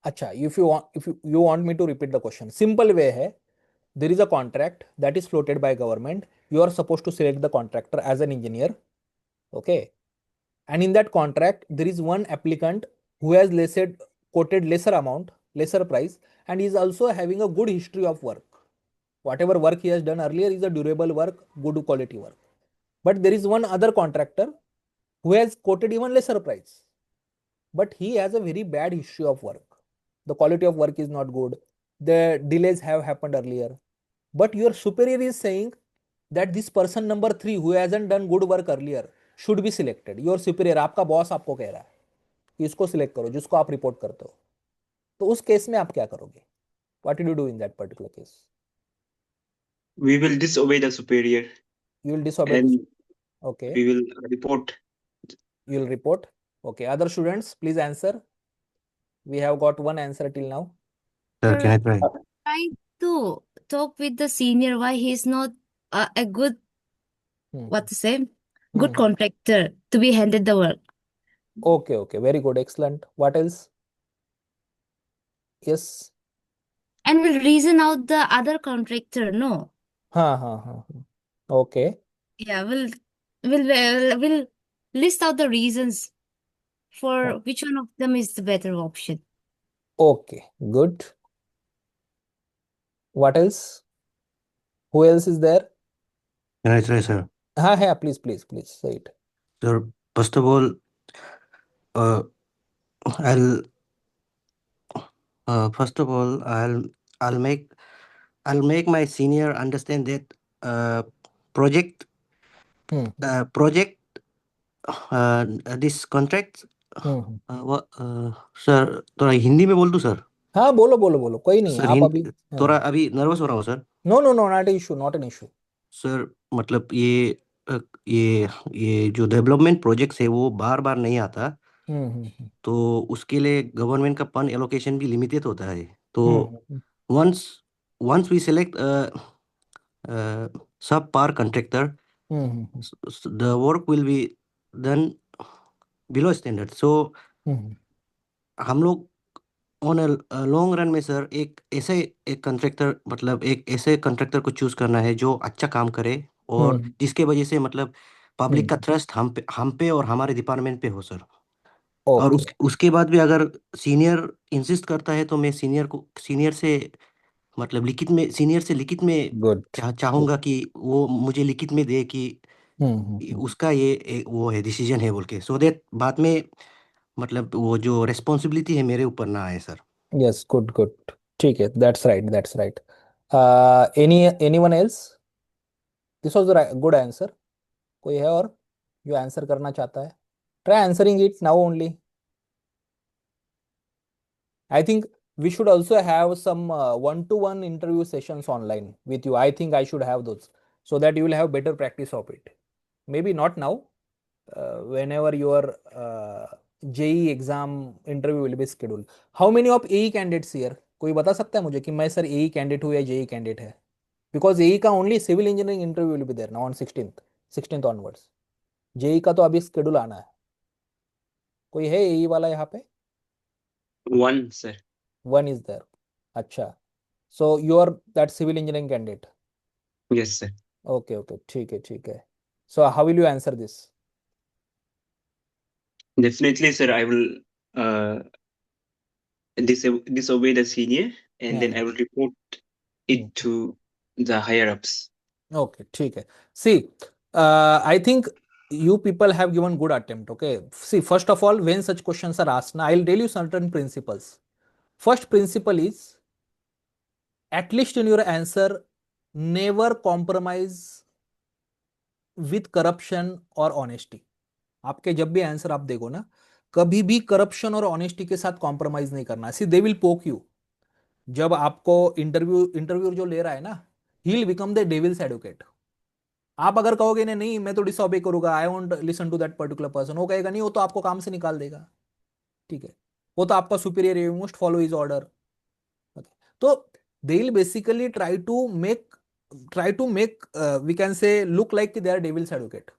Speaker 1: अच्छा, if you want me to repeat the question, simple way है. There is a contract that is floated by government. You are supposed to select the contractor as an engineer. Okay. And in that contract, there is one applicant who has quoted lesser amount, lesser price, and is also having a good history of work. Whatever work he has done earlier is a durable work, good quality work. But there is one other contractor who has quoted even lesser price, but he has a very bad history of work. The quality of work is not good. The delays have happened earlier. But your superior is saying that this person number 3 who hasn't done good work earlier should be selected. Your superior, आपका boss आपको कह रहा है कि इसको select करो जिसको आप रिपोर्ट करते हो. तो उस केस में आप क्या करोगे? What did you do in that particular case?
Speaker 2: We will disobey the superior
Speaker 1: You will disobey the.
Speaker 2: and
Speaker 1: Okay.
Speaker 2: we will report.
Speaker 1: You will report. Okay. Other students, please answer. We have got one answer till now.
Speaker 3: Sir, can I try?
Speaker 4: Try to talk with the senior why he's not a good,
Speaker 1: Hmm.
Speaker 4: what to say,
Speaker 1: Hmm.
Speaker 4: good contractor to be handed the work.
Speaker 1: Okay. Very good. Excellent. What else? Yes.
Speaker 4: And will reason out the other contractor, no?
Speaker 1: हाँ. Okay.
Speaker 4: Yeah, will list out the reasons for which one of them is the better option.
Speaker 1: Okay. Good. What else? Who else is there?
Speaker 3: Can I try, sir?
Speaker 1: हाँ, please say it.
Speaker 3: Sir, first of all, uh, I'll first of all I'll make I'll make my senior understand that project
Speaker 1: Hmm.
Speaker 3: project this contract sir थोड़ा हिंदी में बोल दूं sir.
Speaker 1: हाँ बोलो कोई नहीं.
Speaker 3: Sir
Speaker 1: आप अभी
Speaker 3: थोड़ा अभी नर्वस हो रहा हूँ sir.
Speaker 1: No not an issue.
Speaker 3: Sir मतलब ये जो डेवलपमेंट प्रोजेक्ट्स है वो बार बार नहीं आता. तो उसके लिए गवर्नमेंट का फंड एलोकेशन भी लिमिटेड होता है. तो once once we select subpar contractor, the work will be done below standard. So हम लोग ऑन लॉन्ग रन में सर एक कंट्रैक्टर मतलब एक ऐसे कंट्रैक्टर को चूज करना है जो अच्छा काम करे और जिसके वजह से मतलब पब्लिक का ट्रस्ट हम पे और हमारे डिपार्टमेंट पे हो सर. और उसके बाद भी अगर सीनियर इंसिस्ट करता है तो मैं सीनियर से मतलब सीनियर से लिखित में चाहूंगा कि वो मुझे लिखित में दे कि उसका वो है डिसीजन है बोल के, सो दैट बाद में मतलब वो जो रेस्पॉन्सिबिलिटी है मेरे ऊपर ना आए सर.
Speaker 1: Yes, good, good. ठीक है, that's right, that's right. Anyone else? This was the good answer. कोई है और जो आंसर करना चाहता है? Try answering it now only. I think we should also have some one-to-one interview sessions online with you. I think I should have those so that you will have better practice of it. Maybe not now, whenever your JEE exam interview will be scheduled. How many of AE candidates here? कोई बता सकता है मुझे कि मैं sir AE candidate हूँ या JEE candidate है? बिकॉज AE का only civil engineering interview will be there now on 16th onwards. JEE का तो अभी शेड्यूल आना है. कोई है AE वाला यहाँ पे?
Speaker 2: One, sir.
Speaker 1: One is there. अच्छा. So you are that civil engineering candidate.
Speaker 2: Yes, sir.
Speaker 1: Okay, okay. ठीक है, ठीक है. So how will you answer this?
Speaker 2: Definitely, sir. I will disobey the senior, and then I will report it to the higher ups.
Speaker 1: Okay, ठीक है. See, I think you people have given good attempt. Okay. See, first of all, when such questions are asked, now I'll tell you certain principles. First principle is, at least in your answer, never compromise with corruption or honesty. आपके जब भी answer आप देखो ना, कभी भी corruption और honesty के साथ कॉम्प्रोमाइज नहीं करना. See they will poke you. जब आपको इंटरव्यू जो ले रहा है ना, he will become the devil's advocate. आप अगर कहोगे नहीं नहीं मैं तो डिसऑबे करूंगा, I won't listen to that particular person, वो कहेगा नहीं, वो तो आपको काम से निकाल देगा. ठीक है, वो तो आपका superior, you must follow his order. तो they will basically try to make we can say look like they are devil's advocate.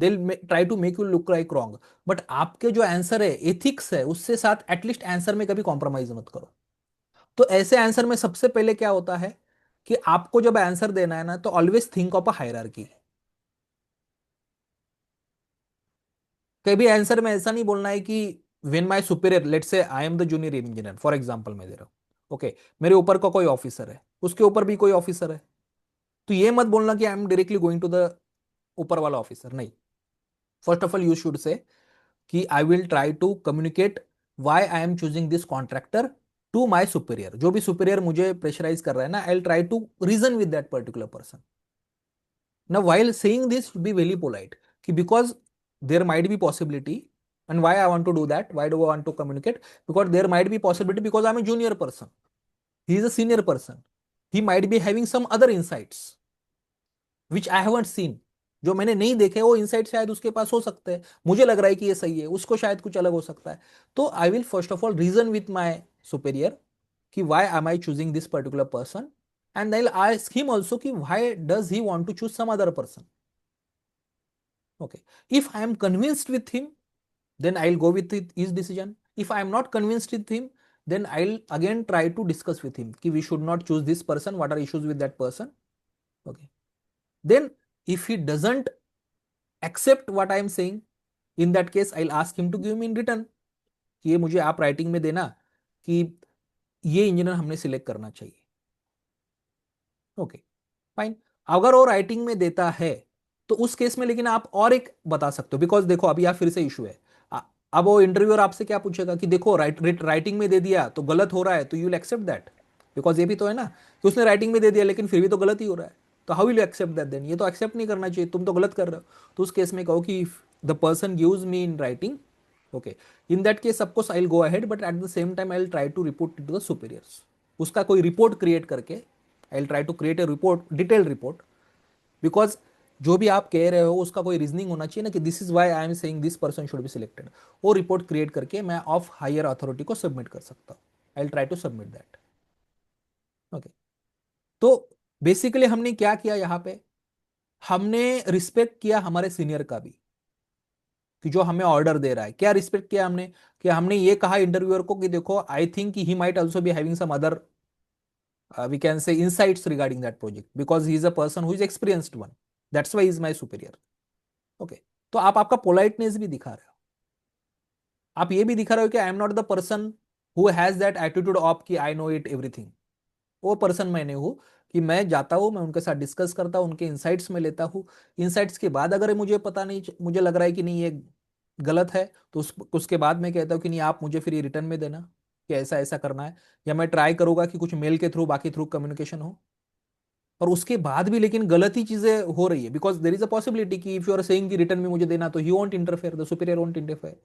Speaker 1: They will try to make you look like wrong. But आपके जो answer है, ethics है, उससे साथ at least answer में कभी compromise मत करो. तो ऐसे आंसर में सबसे पहले क्या होता है कि आपको जब आंसर देना है ना, तो always think of a hierarchy. कभी आंसर में ऐसा नहीं बोलना है कि when my superior, let's say I am the junior engineer, for example मैं दे रहा हूं. ओके, मेरे ऊपर का कोई ऑफिसर है, उसके ऊपर भी कोई ऑफिसर है, तो ये मत बोलना कि I am directly going to the ऊपर वाला ऑफिसर. नहीं. First of all you should say कि I will try to communicate why I am choosing this contractor to my superior. जो भी सुपीरियर मुझे प्रेशराइज कर रहा है ना, I will try to reason with that particular person. Now, while saying this, be very polite. Because there might be possibility, and why I want to do that? Why do I want to communicate? Because there might be possibility because I'm a junior person. He is a senior person. He might be having some other insights which I haven't seen. जो मैंने नहीं देखे वो insight शायद उसके पास हो सकते हैं. मुझे लग रहा है कि ये सही है, उसको शायद कुछ अलग हो सकता है. तो I will first of all reason with my superior कि why am I choosing this particular person, and I'll ask him also ki why does he want to choose some other person. Okay, if I am convinced with him, then I'll go with his decision. If I am not convinced with him, then I'll again try to discuss with him ki we should not choose this person, what are issues with that person. Okay, then if he doesn't accept what I am saying, in that case I'll ask him to give me in return कि ये मुझे आप writing में देना कि ये engineer हमने select करना चाहिए. Okay, fine. अगर वो राइटिंग में देता है तो उस केस में लेकिन आप और एक बता सकते हो. बिकॉज देखो अभी यहाँ फिर से इशू है. अब वो इंटरव्यूअर आपसे क्या पूछेगा कि देखो राइटिंग में दे दिया तो गलत हो रहा है, तो you will accept that. Because ये भी तो है ना कि उसने राइटिंग में दे दिया लेकिन फिर भी तो गलत ही हो रहा है. तो how will you accept that? Then ये तो एक्सेप्ट नहीं करना चाहिए, तुम तो गलत कर रहे हो. तो उस केस में कहो कि the person gives me in writing, okay, in that case सबको I will go ahead, but at the same time I will try to report to the superiors. उसका कोई रिपोर्ट क्रिएट करके I will try to create a report, detailed report. Because जो भी आप कह रहे हो उसका कोई रीजनिंग होना चाहिए ना कि this is why I am saying this person should be selected. वो रिपोर्ट क्रिएट करके मैं ऑफ हायर अथॉरिटी को सबमिट कर सकता हूँ. I will try to submit that. Okay, तो बेसिकली हमने क्या किया यहाँ पे, हमने रिस्पेक्ट किया हमारे सीनियर का भी कि जो हमें ऑर्डर दे रहा है. क्या रिस्पेक्ट किया हमने कि हमने ये कहा इंटरव्यूअर को कि देखो I think he might also be having some other we can say insights regarding that project because he is a person who is experienced one, that's why he is my superior. Okay, तो आप आपका politeness भी दिखा रहे हो. आप ये भी दिखा रहे हो कि I am not the person who has that attitude of कि आई नो इट एवरीथिंग. वो पर्सन मैंने हूं कि मैं जाता हूं, मैं उनके साथ डिस्कस करता हूं, उनके इंसाइट्स में लेता हूं. इंसाइट्स के बाद अगर मुझे पता नहीं, मुझे लग रहा है कि नहीं ये गलत है, तो उसके बाद मैं कहता हूं कि नहीं आप मुझे फिर ये रिटर्न में देना. कि ऐसा ऐसा करना है, या मैं ट्राई करूंगा कि कुछ मेल के थ्रू, बाकी थ्रू कम्युनिकेशन हो, और उसके बाद भी लेकिन गलत ही चीजें हो रही है, because there is a possibility कि इफ यू आर सेइंग कि रिटर्न में मुझे देना, तो he won't interfere, the superior won't interfere.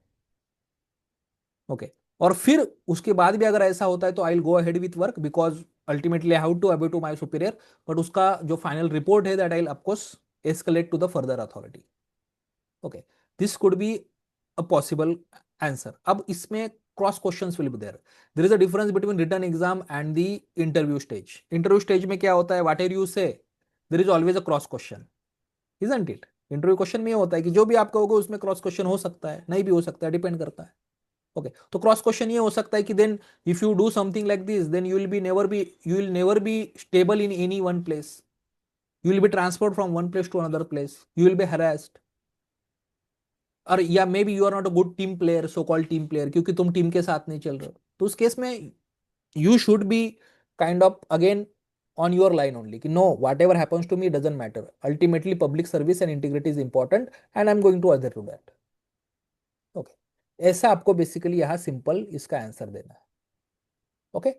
Speaker 1: Okay, और फिर उसके बाद भी अगर ऐसा होता है तो I will go ahead with work, because ultimately I have to obey to my superior, but उसका जो फाइनल रिपोर्ट है that I will of course escalate to the further authority. Okay, this could be a possible answer. अब इसमें cross questions will be there is a difference between written exam and the interview stage. Interview stage में क्या होता है, whatever you say there is always a cross question, isn't it? Interview question में ये होता है कि जो भी आप कहोगे उसमें क्रॉस क्वेश्चन हो सकता है, नहीं भी हो सकता है, डिपेंड करता है। ओके, तो क्रॉस क्वेश्चन ये हो सकता है कि then if you do something like this, then you will never be stable in any one place, you will be transferred from one place to another place, you will be harassed, और या maybe you are not a good team player, so called team player, क्योंकि तुम team के साथ नहीं चल रहे हो, तो उस केस में you should be kind of again on your line only कि no, whatever happens to me doesn't matter, ultimately public service and integrity is important and I'm going to adhere to that। Okay, ऐसा आपको basically यहां simple इसका answer देना है। Okay,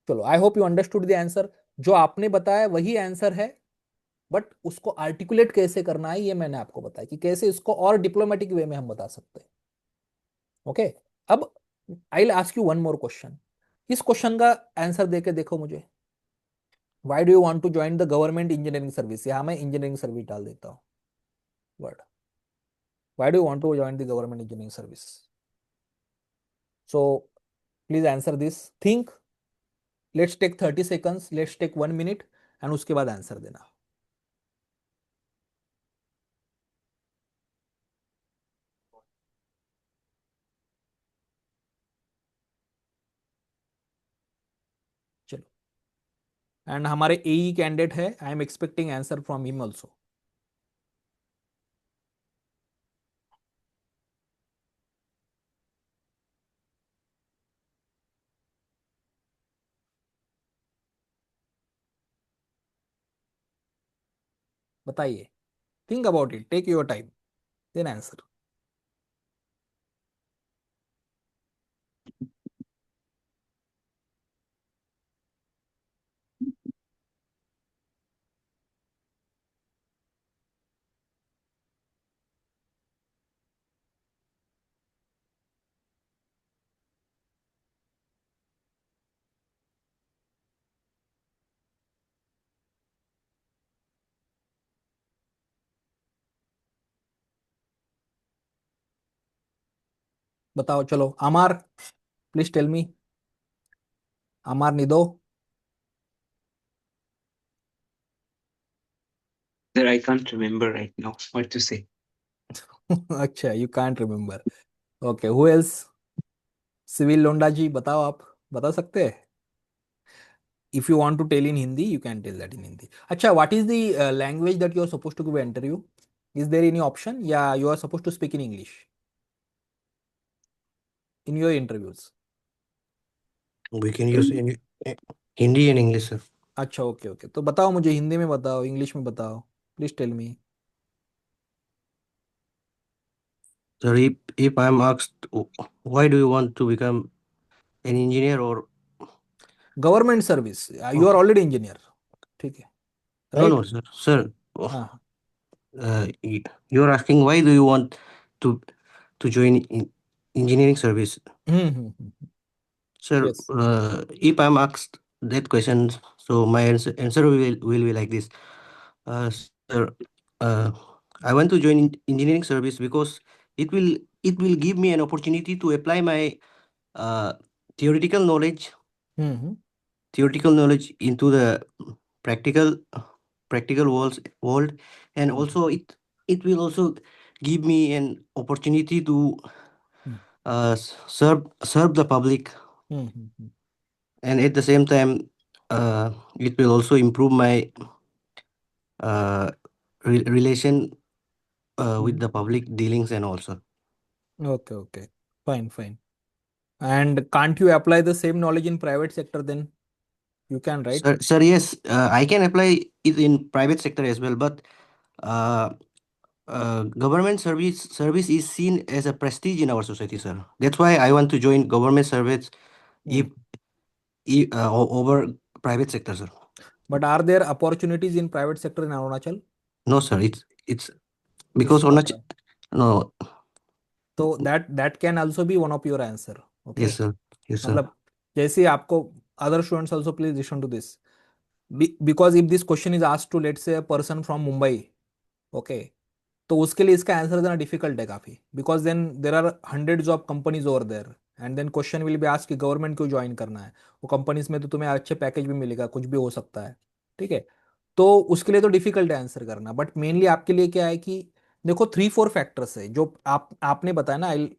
Speaker 1: चलो, I hope you understood the answer. जो आपने बताया वही आंसर है, बट उसको आर्टिकुलेट कैसे करना है ये मैंने आपको बताया कि कैसे इसको और डिप्लोमेटिक वे में हम बता सकते हैं। ओके, अब I will ask you one more question. इस क्वेश्चन का आंसर देके देखो मुझे। Why do you want to join the government engineering service? यहां मैं इंजीनियरिंग सर्विस डाल देता हूं word. Why do you want to join the government engineering service? So please answer this, think, let's take 30 seconds, let's take 1 minute, and उसके बाद answer देना। चलो, and हमारे एई कैंडिडेट है, I am expecting answer from him also. बताइए, think about it, take your time, then answer. बताओ, चलो, Amar, please tell me, Amar Nido.
Speaker 2: Sir, I can't remember right now what to say.
Speaker 1: अच्छा, you can't remember, okay, who else? Civil Londa ji, बताओ, आप बता सकते हैं? If you want to tell in Hindi you can tell that in Hindi. अच्छा, what is the language that you are suppose to give interview? Is there any option, या you are suppose to speak in English in your interviews?
Speaker 3: We can use Hindi and English, sir.
Speaker 1: अच्छा, okay okay, तो बताओ मुझे, हिंदी में बताओ, English में बताओ, please tell me.
Speaker 3: Sir, if I'm asked why do you want to become an engineer or
Speaker 1: government service, you are
Speaker 3: oh,
Speaker 1: already engineer, ठीक है,
Speaker 3: no,
Speaker 1: right?
Speaker 3: no, sir, sir,
Speaker 1: हाँ,
Speaker 3: you're asking why do you want to join engineering service, sir.
Speaker 1: Yes,
Speaker 3: If I'm asked that question, so my answer will be like this. Sir, uh, I want to join engineering service because it will give me an opportunity to apply my uh, theoretical knowledge into the practical world, and also it will also give me an opportunity to serve the public, and at the same time it will also improve my uh, relation with the public dealings and also.
Speaker 1: Okay okay, fine fine, and can't you apply the same knowledge in private sector then? You can, right?
Speaker 3: Sir, yes, I can apply it in private sector as well, but uh, government service is seen as a prestige in our society, sir. That's why I want to join government service if over private sector, sir.
Speaker 1: But are there opportunities in private sector in Arunachal?
Speaker 3: No, sir. It's because
Speaker 1: not
Speaker 3: Arunachal. No.
Speaker 1: तो that can also be one of your answer. Okay.
Speaker 3: Yes, sir. Yes, sir.
Speaker 1: मतलब जैसे आपको other students also please listen to this. Because if this question is asked to let's say a person from Mumbai, okay, तो उसके लिए इसका answer देना difficult है काफी, because then there are hundreds of companies over there and then question will be asked कि government क्यों join करना है, वो कंपनीज में तो तुम्हें अच्छे पैकेज भी मिलेगा, कुछ भी हो सकता है, ठीक है। तो उसके लिए तो डिफिकल्ट है आंसर करना, बट मेनली आपके लिए क्या है कि देखो 3-4 फैक्टर्स है जो आपने बताया ना, आई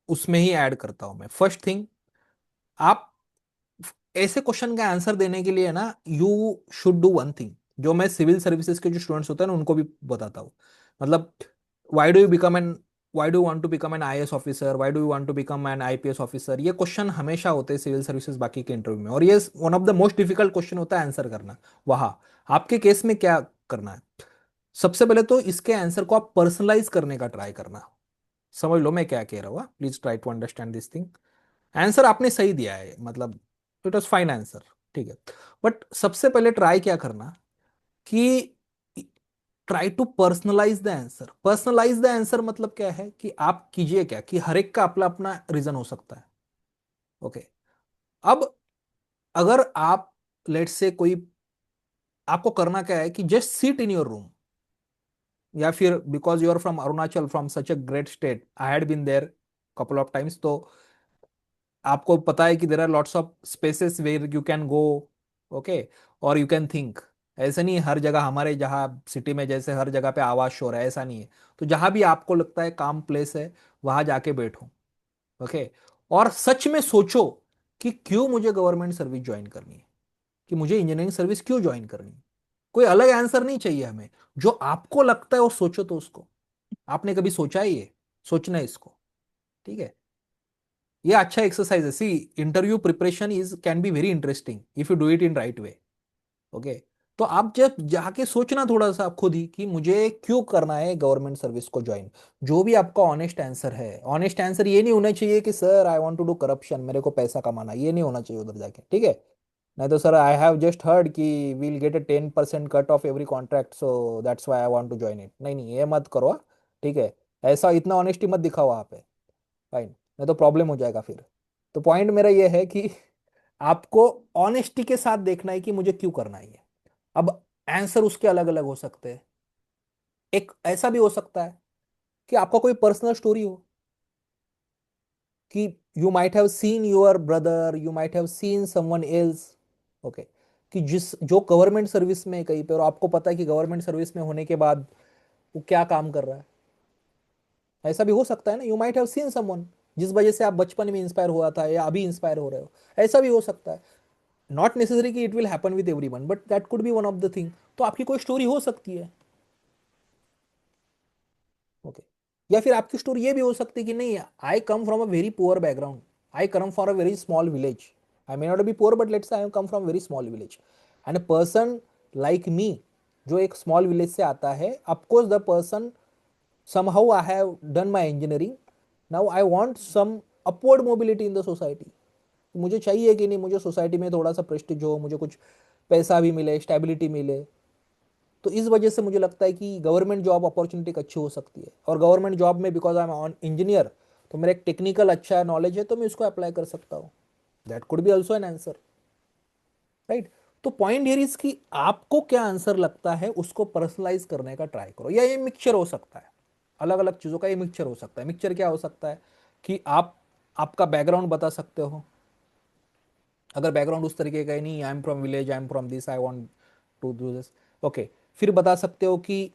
Speaker 1: उसमें ही ऐड करता हूं मैं। फर्स्ट थिंग, आप ऐसे क्वेश्चन का आंसर देने के लिए ना you should do one thing, जो मैं सिविल सर्विसेज के जो स्टूडेंट्स होते हैं ना उनको भी बताता हूँ। मतलब why do you become an why do want to become an IAS officer, why do you want to become an IPS officer, ये क्वेश्चन हमेशा होते हैं सिविल सर्विसेज बाकी के इंटरव्यू में, और ये one of the most difficult question होता है आंसर करना। वहां आपके केस में क्या करना है, सबसे पहले तो इसके आंसर को आप पर्सनलाइज करने का ट्राई करना। समझ लो मैं क्या कह रहा हूँ, please try to understand this thing. Answer आपने सही दिया है, मतलब इट वॉज फाइन आंसर, ठीक है, बट सबसे पहले ट्राई क्या करना कि try to personalise the answer. Personalise the answer मतलब क्या है कि आप कीजिए क्या कि हर एक का अपना अपना रीजन हो सकता है, ओके। अब अगर आप लेट से कोई, आपको करना क्या है कि just sit in your room, या फिर because you are from Arunachal, from such a great state, I had been there couple of times, तो आपको पता है कि there are lots of spaces where you can go, okay, और you can think. ऐसा नहीं है हर जगह, हमारे जहाँ सिटी में जैसे हर जगह पे आवाज शोर है, ऐसा नहीं है। तो जहां भी आपको लगता है काम प्लेस है, वहां जाके बैठो, ओके, और सच में सोचो कि क्यों मुझे गवर्नमेंट सर्विस ज्वाइन करनी है, कि मुझे इंजीनियरिंग सर्विस क्यों ज्वाइन करनी है। कोई अलग आंसर नहीं चाहिए हमें, जो आपको लगता है वो सोचो। तो उसको आपने कभी सोचा है, ये सोचना है इसको, ठीक है। ये अच्छा एक्सरसाइज है। See, interview preparation is can be very interesting if you do it in right way, okay. तो आप जब जाके सोचना थोड़ा सा खुद ही कि मुझे क्यों करना है गवर्नमेंट सर्विस को ज्वाइन। जो भी आपका ऑनेस्ट आंसर है, ऑनेस्ट आंसर ये नहीं होना चाहिए कि sir I want to do corruption, मेरे को पैसा कमाना, ये नहीं होना चाहिए उधर जाके, ठीक है। नहीं तो sir I have just heard कि we'll get a 10% cut off every contract, so that's why I want to join it. नहीं नहीं, ये मत करो, ठीक है। ऐसा इतना ऑनेस्टी मत दिखाओ वहां पे, फाइन, नहीं तो प्रॉब्लम हो जाएगा फिर। तो पॉइंट मेरा ये है कि आपको ऑनेस्टी के साथ देखना है कि मुझे क्यों करना है ये। अब आंसर उसके अलग अलग हो सकते हैं। एक ऐसा भी हो सकता है कि आपका कोई पर्सनल स्टोरी हो, कि you might have seen your brother, you might have seen someone else, okay, कि जिस जो गवर्नमेंट सर्विस में है कहीं पे, और आपको पता है कि गवर्नमेंट सर्विस में होने के बाद वो क्या काम कर रहा है। ऐसा भी हो सकता है ना, you might have seen someone जिस वजह से आप बचपन में इंस्पायर हुआ था या अभी इंस्पायर हो रहे हो, ऐसा भी हो सकता है। नॉट नेसेसरी कि it will happen with everyone, but that could B one of the thing. तो आपकी कोई स्टोरी हो सकती है, ओके। या फिर आपकी स्टोरी ये भी हो सकती है कि नहीं, I come from a very poor background, I come from a very small village, I may not be poor but let's I come from very small village, and a person like me जो एक small village से आता है, of course the person somehow I have done my engineering, now I want some upward mobility in the society। मुझे चाहिए कि नहीं, मुझे सोसाइटी में थोड़ा सा प्रेस्टिज हो, मुझे कुछ पैसा भी मिले, स्टेबिलिटी मिले। तो इस वजह से मुझे लगता है कि गवर्नमेंट जॉब अपॉर्चुनिटी अच्छी हो सकती है, और गवर्नमेंट जॉब में because I am on engineer, तो मेरा एक टेक्निकल अच्छा नॉलेज है, तो मैं इसको अप्लाई कर सकता हूँ। That could B also an answer, right. तो पॉइंट हियर इज कि आपको क्या आंसर लगता है उसको पर्सनलाइज करने का ट्राई करो, या ये मिक्सचर हो सकता है, अलग अलग चीज़ों का ये मिक्सचर हो सकता है। मिक्सचर क्या हो सकता है कि आप आपका बैकग्राउंड बता सकते हो, अगर बैकग्राउंड उस तरीके का ही नहीं, I am from village, I am from this, I want to do this, okay. फिर बता सकते हो कि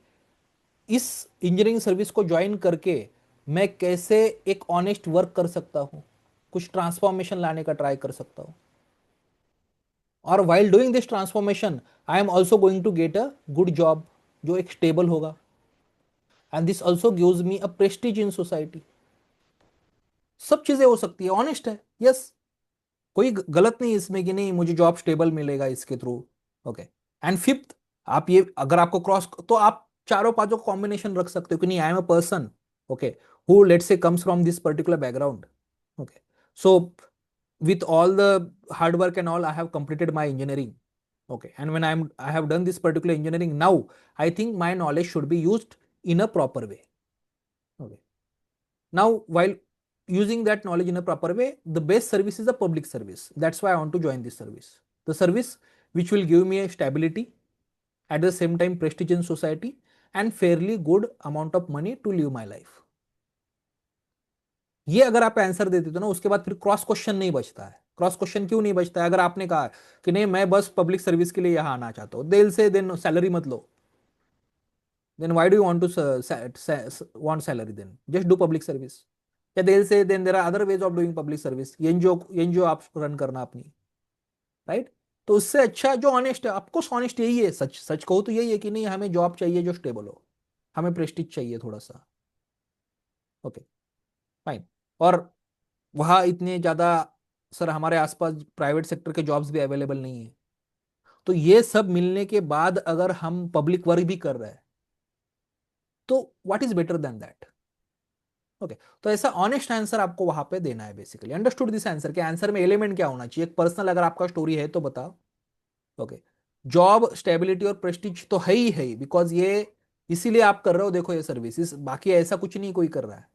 Speaker 1: इस इंजीनियरिंग सर्विस को ज्वाइन करके मैं कैसे एक ऑनेस्ट वर्क कर सकता हूँ, कुछ ट्रांसफॉर्मेशन लाने का ट्राई कर सकता हूँ, और while doing this transformation I am also going to get a good job जो एक स्टेबल होगा, and this also gives me a prestige in society. सब चीजें हो सकती है, ऑनेस्ट है, यस, कोई गलत नहीं इसमें कि नहीं मुझे जॉब स्टेबल मिलेगा इसके थ्रू, ओके। एंड फिफ्थ, आप ये अगर आपको क्रॉस, तो आप चारों पांचों कॉम्बिनेशन रख सकते हो कि नहीं, I am a person, okay, who let's say comes from this particular background, okay. So with all the hard work and all, I have completed my engineering. Okay, and when I have done this particular engineering, now I think my knowledge should be used in a proper way. Okay, now while using that knowledge in a proper way, the best service is the public service. That's why I want to join this service. The service which will give me a stability, at the same time prestige in society, and fairly good amount of money to live my life. ये अगर आप answer दे देते हो ना, उसके बाद फिर cross question नहीं बचता है. क्रॉस क्वेश्चन क्यों नहीं बचता है? अगर आपने कहा कि नहीं मैं बस पब्लिक सर्विस के लिए यहां आना चाहता हूं, दिल से, देन सैलरी मत लो. Then why do you want to want salary? Then just do public service. या दिल से, then there are other ways of doing public service. NGO आप रन करना अपनी, राइट? तो उससे अच्छा जो ऑनेस्ट है, आपको ऑनेस्ट यही है. सच सच कहो तो यही है कि नहीं हमें जॉब चाहिए जो स्टेबल हो, हमें प्रेस्टीज चाहिए थोड़ा सा. Okay, fine. और वहाँ इतने ज़्यादा सर हमारे आसपास प्राइवेट सेक्टर के जॉब्स भी अवेलेबल नहीं है. तो ये सब मिलने के बाद अगर हम पब्लिक वर्क भी कर रहे हैं, तो what is better than that? Okay, तो ऐसा ऑनेस्ट आंसर आपको वहां पे देना है. बेसिकली अंडरस्टूड दिस आंसर के आंसर में एलिमेंट क्या होना चाहिए? एक पर्सनल अगर आपका स्टोरी है तो बताओ. ओके, जॉब स्टेबिलिटी और प्रेस्टीज तो है ही, बिकॉज ये इसीलिए आप कर रहे हो. देखो ये सर्विसेज, बाकी ऐसा कुछ नहीं कोई कर रहा है.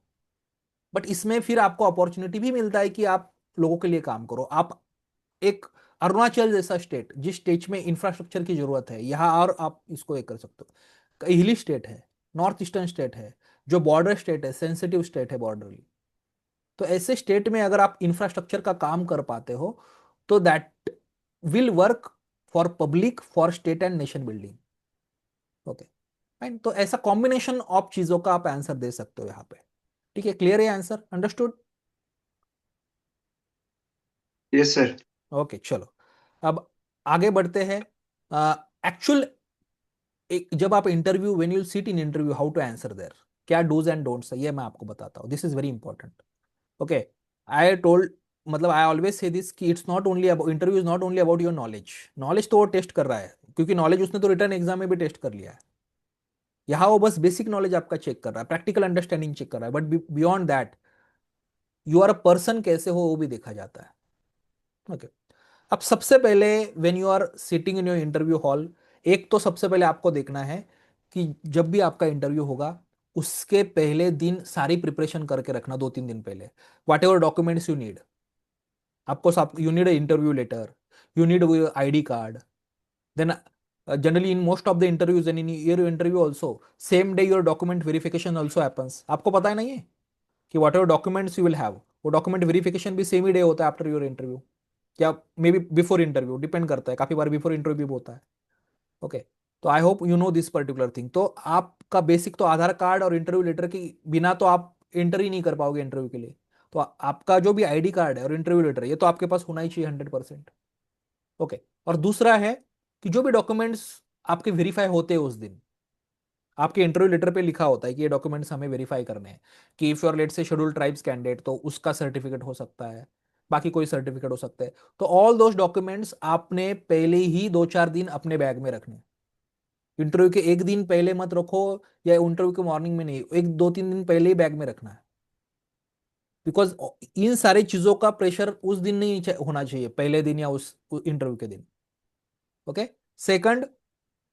Speaker 1: बट इसमें फिर आपको अपॉर्चुनिटी भी मिलता है कि आप लोगों के लिए काम करो. आप एक अरुणाचल जैसा स्टेट, जिस स्टेट में इंफ्रास्ट्रक्चर की जरूरत है, यहां और आप इसको एक कर सकते हो. हिली स्टेट है, नॉर्थ ईस्टर्न स्टेट है, जो बॉर्डर स्टेट है, सेंसिटिव स्टेट है बॉर्डरली. तो ऐसे स्टेट में अगर आप इंफ्रास्ट्रक्चर का काम कर पाते हो, तो that will work for public, for state and nation building. Okay, fine. तो ऐसा कॉम्बिनेशन ऑफ चीजों का आप आंसर दे सकते हो यहाँ पे. ठीक है, क्लियर है answer? Understood?
Speaker 2: Yes sir.
Speaker 1: Okay, चलो अब आगे बढ़ते हैं. एक्चुअल जब आप interview, when you sit in interview, how to answer there, क्या डूज एंड डोंट्स है, ये मैं आपको बताता हूँ. This is very important. Okay, I told, मतलब आई ऑलवेज से दिस कि it's not only about, interview is not only about your knowledge. Knowledge तो वो टेस्ट कर रहा है, क्योंकि नॉलेज उसने तो रिटर्न एग्जाम में भी टेस्ट कर लिया है. यहाँ वो बस बेसिक नॉलेज आपका चेक कर रहा है, प्रैक्टिकल अंडरस्टैंडिंग चेक कर रहा है. But beyond that you are a person कैसे हो वो भी देखा जाता है. ओके, अब सबसे पहले when you are sitting in your interview hall, एक तो सबसे पहले आपको देखना है कि जब भी आपका इंटरव्यू होगा, उसके पहले दिन सारी प्रिपरेशन करके रखना. 2-3 दिन पहले whatever documents you need. आपको सब, you need interview letter, you need ID card. Then generally in most of the interviews and in your interview also, same day your document verification also happens. आपको पता है ना ये, कि whatever documents you will have, वो document verification भी same ही day होता है आफ्टर योर इंटरव्यू, या maybe before interview, depend करता है. काफी बार बिफोर इंटरव्यू भी होता है. ओके, तो I hope you know this particular thing. तो आपका बेसिक तो आधार कार्ड और इंटरव्यू लेटर की बिना तो आप एंटर ही नहीं कर पाओगे इंटरव्यू के लिए. तो आपका जो भी ID कार्ड है और इंटरव्यू लेटर, ये तो आपके पास होना ही चाहिए 100%. ओके, और दूसरा है कि जो भी डॉक्यूमेंट्स आपके वेरीफाई होते हैं उस दिन, आपके इंटरव्यू लेटर पे लिखा होता है कि ये डॉक्यूमेंट्स हमें वेरीफाई करने हैं. कि इफ यूर लेट से शेड्यूल्ड ट्राइब्स कैंडिडेट, तो उसका सर्टिफिकेट हो सकता है, बाकी कोई सर्टिफिकेट हो सकता है. तो ऑल दोज डॉक्यूमेंट्स आपने पहले ही 2-4 दिन अपने बैग में रखने. इंटरव्यू के एक दिन पहले मत रखो, या इंटरव्यू के मॉर्निंग में नहीं, एक 2-3 दिन पहले ही बैग में रखना है. बिकॉज इन सारी चीजों का प्रेशर उस दिन नहीं होना चाहिए, पहले दिन या उस इंटरव्यू के दिन. ओके, सेकंड,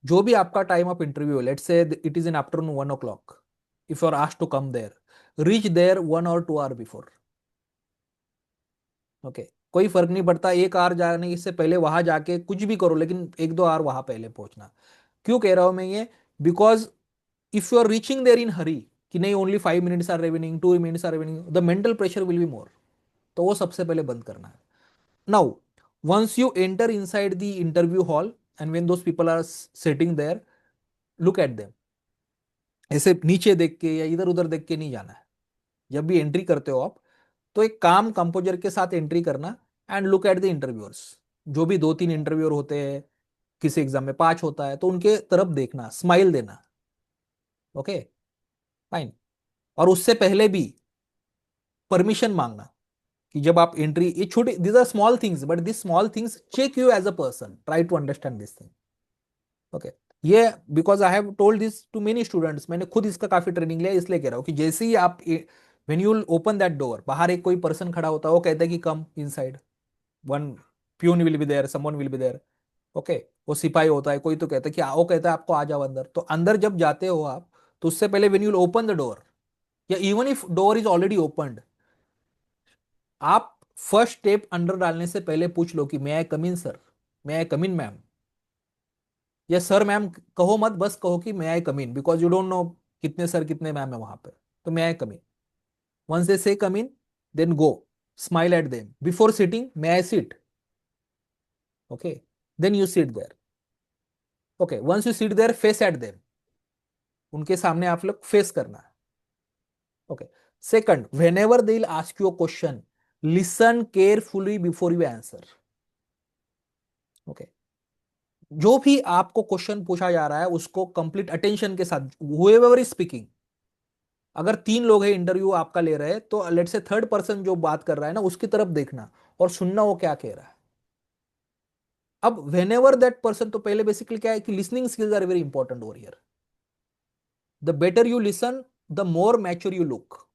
Speaker 1: जो भी आपका time of interview, let's say it is in afternoon 1 o'clock, if you are asked to come there, reach there 1 or 2 hours before. Okay, कोई फर्क नहीं पड़ता, 1 hour जाने से पहले वहां जाके कुछ भी करो, लेकिन 1-2 hour वहां पहले पहुंचना. क्यों कह रहा हूं मैं ये? Because if you are reaching there in hurry, कि नहीं only 5 minutes are remaining, 2 minutes are remaining, the mental pressure will be more. तो वो सबसे पहले बंद करना है. Now once you enter inside the interview hall, and when those people are sitting there, look at them. ऐसे नीचे देख के या इधर उधर देख के नहीं जाना है. जब भी एंट्री करते हो आप, तो एक काम कंपोजर के साथ एंट्री करना. And look at the interviewers. जो भी 2-3 इंटरव्यूअर होते हैं, किसी एग्जाम में 5 होता है, तो उनके तरफ देखना, स्माइल देना. Okay, fine. और उससे पहले भी परमिशन मांगना, कि जब आप एंट्री, ये छोटे, these are small things, but this small things check you as a person. Try to understand this thing. Okay, ये because I have told this to many students, मैंने खुद इसका काफी ट्रेनिंग लिया, इसलिए कह रहा हूँ कि जैसे ही आप when you open that door, बाहर एक कोई पर्सन खड़ा होता है, वो कहता है कि come inside. One peon will be there, someone will be there, okay. वो सिपाही होता है, कोई तो कहता है कि वो कहता है आपको आ जाओ अंदर। तो अंदर जब जाते हो आप, तो उससे पहले when you open the door, या even if door is already opened, आप फर्स्ट स्टेप अंदर डालने से पहले पूछ लो कि may I come in sir, may I come in ma'am, या सर मैम कहो मत, बस कहो कि may I come in, because you don't know कितने सर कितने मैम है वहां पे। तो मे I come in, once they say come in, then go smile at them before sitting, may I sit, okay, then you sit there, okay. Once you sit there, face at them, उनके सामने आप लोग face करना है, okay. Second, whenever they will ask you a question, listen carefully before you answer, okay. जो भी आपको question पूछा जा रहा है उसको कंप्लीट अटेंशन के साथ, हुएवर इज स्पीकिंग, अगर 3 लोग हैं इंटरव्यू आपका ले रहे हैं, तो लेट से थर्ड पर्सन जो बात कर रहा है ना, उसकी तरफ देखना और सुनना वो क्या कह रहा है। अब वेन एवर दैट पर्सन, तो पहले बेसिकली क्या है कि listening skills are very important over here. The better you listen, the more mature you look,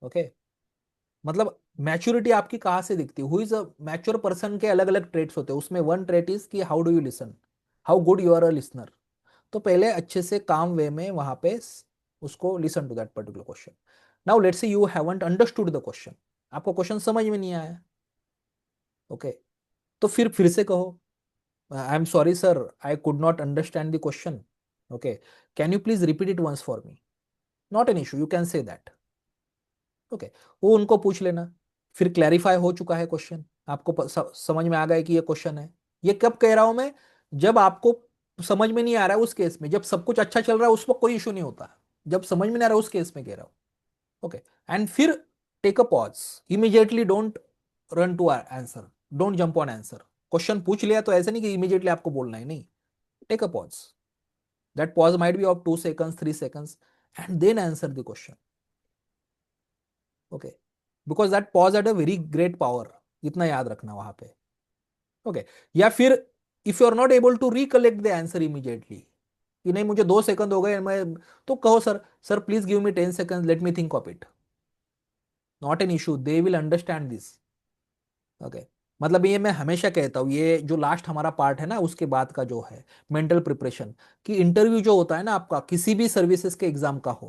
Speaker 1: okay. मतलब मैच्योरिटी आपकी कहां से दिखती है, who is a mature person के अलग अलग ट्रेट्स होते हैं, उसमें वन ट्रेट इज कि how do you listen, how good you are a listener. तो पहले अच्छे से काम वे में वहां पे उसको listen to that particular question. Now let's say you haven't understood the question, आपको क्वेश्चन समझ में नहीं आया, ओके। तो फिर से कहो, I am sorry sir, I could not understand the question, okay, can you please repeat it once for me, not an issue, you can say that, okay. वो उनको पूछ लेना, फिर क्लैरिफाई हो चुका है क्वेश्चन, आपको समझ में आ गया कि ये क्वेश्चन है। ये कब कह रहा हूं मैं, जब आपको समझ में नहीं आ रहा है उस केस में, जब सब कुछ अच्छा चल रहा है उस वक्त कोई इशू नहीं होता, जब समझ में नहीं आ रहा है उस केस में कह रहा हूं, ओके। एंड फिर take a pause, immediately don't run to answer, don't jump on answer. Question पूछ लिया तो ऐसे नहीं कि इमीडिएटली आपको बोलना है, नहीं, take a pause, that pause might be of 2 seconds 3 seconds, and then answer the question, okay. Because that pause at a very great power, इतना याद रखना वहां पे, ओके। या फिर if you are not able to recollect the answer immediately, कि नहीं मुझे 2 सेकंड हो गए मैं, तो कहो sir, sir please give me 10 seconds, let me think of it, not an issue, they will understand this, okay. मतलब ये मैं हमेशा कहता हूं, ये जो लास्ट हमारा पार्ट है ना उसके बाद का जो है मेंटल प्रिपरेशन, कि इंटरव्यू जो होता है ना आपका किसी भी सर्विसेज के एग्जाम का हो,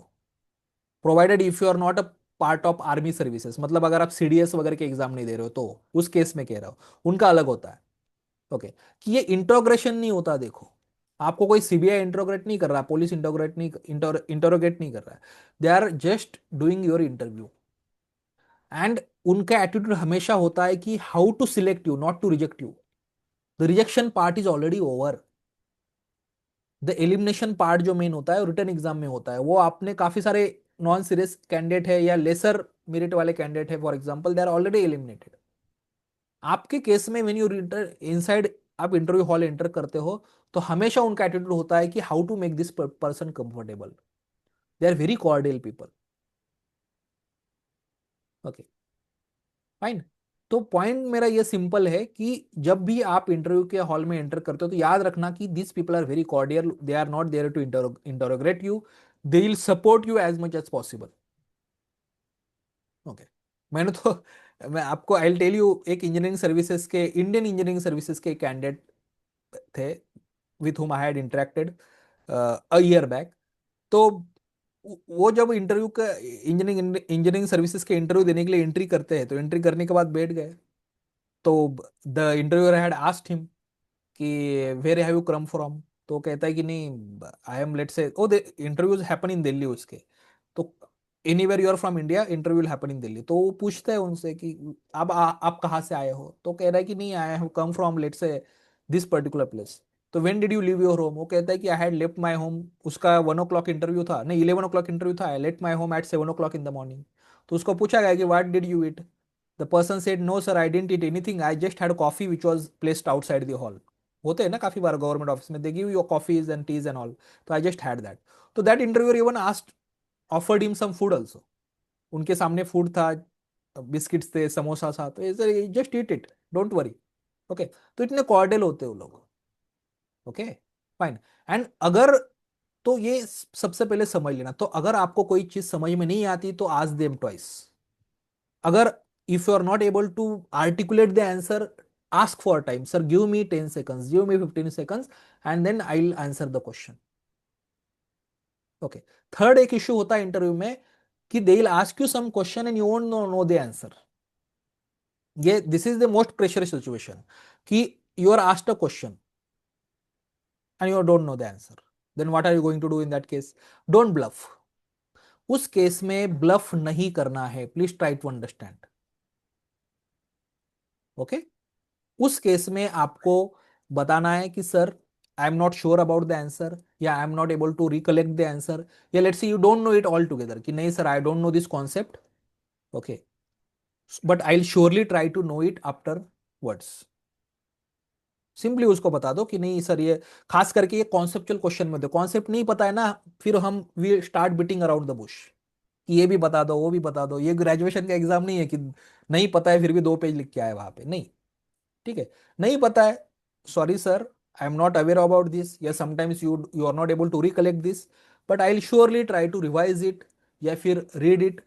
Speaker 1: provided if you are not a part of army services, मतलब अगर आप सीडीएस वगैरह के एग्जाम नहीं दे रहे हो तो उस केस में कह रहा हो, उनका अलग होता है, ओके। कि ये इंट्रोग्रेशन नहीं होता, देखो आपको कोई सीबीआई इंट्रोग्रेट नहीं कर रहा, पुलिस इंट्रोग्रेट नहीं, इंटरोगेट नहीं कर रहा है, they are just doing your interview. And उनका एटीट्यूड हमेशा होता है कि how to select you, not to reject you, the rejection part is already over, the elimination part जो मेन होता है रिटर्न एग्जाम में होता है, वो आपने काफी सारे नॉन सीरियस कैंडिडेट है या लेसर मेरिट वाले कैंडिडेट है for example, they are already eliminated. आपके केस में व्हेन यू इंटर इनसाइड, आप इंटरव्यू हॉल एंटर करते हो, तो हमेशा उनका एटीट्यूड होता है कि how to make this person comfortable, they are very cordial people, okay fine. तो पॉइंट मेरा ये सिंपल है कि जब भी आप इंटरव्यू के हॉल में एंटर करते हो तो याद रखना कि this people are very cordial, they are not there to interrogate you, they will support you as much as possible, okay. मैंने तो मैं आपको आई टेल यू, एक इंजीनियरिंग सर्विसेज के, इंडियन इंजीनियरिंग सर्विसेज के कैंडिडेट थे with whom I had interacted a year back. तो वो जब इंटरव्यू का इंजीनियरिंग सर्विसेज के इंटरव्यू देने के लिए एंट्री करते हैं, तो एंट्री करने के बाद बैठ गए, तो the interviewer had asked him कि where have you come from, तो कहता है कि नहीं I am, let's say, oh the interviews happen in Delhi उसके, तो anywhere you are from India, interview will happen in Delhi. तो वो पूछता है उनसे कि अब आप कहाँ से आए हो, तो कह रहा है कि नहीं I have come from let's say this particular place. तो when did you leave your home, वो कहता है कि I had left my home, उसका 1 o'clock इंटरव्यू था, नहीं 11 o'clock इंटरव्यू था, I left my home at 7 o'clock in the morning. तो उसको पूछा गया कि what did you eat, the person said no sir I didn't eat anything, I just had coffee which was placed outside the hall. होते हैं ना काफी बार गवर्नमेंट ऑफिस में, they give you coffees and teas and all, तो I just had that. तो that interviewer even asked, offered him some food also, उनके सामने फूड था, बिस्किट्स थे, समोसा था, तो just eat it, don't worry, okay. तो इतने कॉर्डियल होते हैं वो लोग, ओके फाइन। एंड अगर, तो ये सबसे पहले समझ लेना, तो अगर आपको कोई चीज समझ में नहीं आती तो आस्क देम ट्वाइस, अगर if you are not able to articulate the answer, ask for time. Sir, give me 10 seconds, give me 15 seconds, and then I'll answer the question. Okay. Third एक issue होता है interview में कि they will ask you some question and you won't know the answer. ये this is the most pressure situation कि you are asked a question and you don't know the answer. Then what are you going to do in that case? Don't bluff. उस case में bluff नहीं करना है. Please try to understand. Okay. उस case में आपको बताना है कि sir I am not sure about the answer, या I am not able to recollect the answer, या let's see you don't know it altogether कि नहीं sir I don't know this concept. Okay, but I will surely try to know it afterwards. Simply उसको बता दो कि नहीं sir, ये खास करके ये कॉन्सेप्चुअल क्वेश्चन में दो. कॉन्सेप्ट नहीं पता है ना, फिर हम we start beating around the bush कि ये भी बता दो, वो भी बता दो. ये ग्रेजुएशन का एग्जाम नहीं है कि नहीं पता है फिर भी 2 पेज लिख के आए वहां पे. नहीं, ठीक है, नहीं पता है, sorry sir, I am not aware about this, या sometimes you are not able to recollect this, but I will surely try to revise it, या फिर read it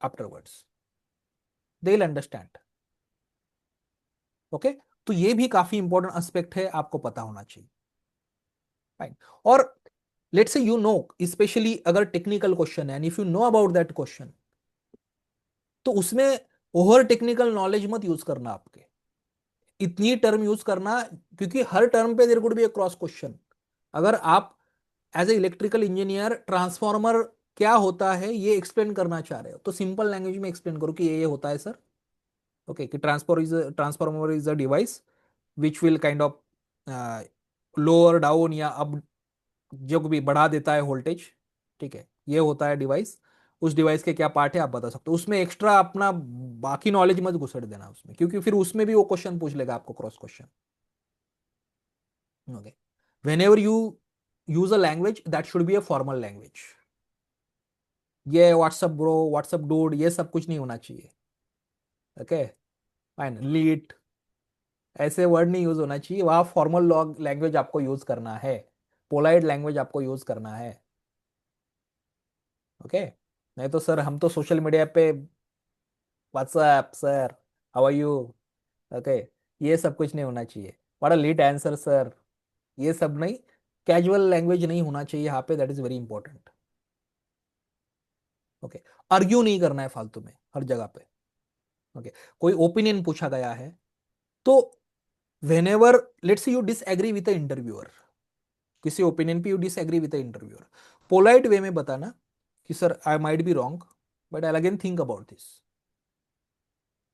Speaker 1: afterwards. They will understand. Okay, तो ये भी काफी important aspect है, आपको पता होना चाहिए. फाइन. और let's say you know, specially अगर टेक्निकल क्वेश्चन है and if you know about that question, तो उसमें ओवर टेक्निकल नॉलेज मत यूज करना. आपके इतनी टर्म यूज करना, क्योंकि हर टर्म पे there could be a cross question. अगर आप as a electrical engineer transformer क्या होता है ये एक्सप्लेन करना चाह रहे हो, तो सिंपल लैंग्वेज में एक्सप्लेन करो कि ये होता है सर. ओके, कि transformer is a device which will kind of lower down या अप, जो भी बढ़ा देता है वोल्टेज. ठीक है, ये होता है डिवाइस. उस डिवाइस के क्या पार्ट है आप बता सकते हो. उसमें एक्स्ट्रा अपना बाकी नॉलेज मत घुसड़ देना उसमें, क्योंकि फिर उसमें भी वो क्वेश्चन पूछ लेगा आपको, cross question. Okay, whenever you use a language, that should be a formal language. ये व्हाट्सअप ब्रो, व्हाट्सअप डूड, ये सब कुछ नहीं होना चाहिए. Okay, fine. लीट, ऐसे वर्ड नहीं यूज होना चाहिए वहां. फॉर्मल लैंग्वेज आपको यूज करना है, पोलाइट लैंग्वेज आपको यूज करना है. ओके, नहीं तो सर हम तो सोशल मीडिया पे WhatsApp sir, how are you, okay, ये सब कुछ नहीं होना चाहिए. What a elite answer sir, ये सब नहीं. कैजुअल लैंग्वेज नहीं होना चाहिए यहाँ पे, that is very important. Okay, argue नहीं करना है फालतू में हर जगह पे. ओके, कोई ओपिनियन पूछा गया है तो whenever let's say you disagree with the interviewer, किसी ओपिनियन पे you disagree with the interviewer, polite way में बताना कि sir I might be wrong but I again think about this.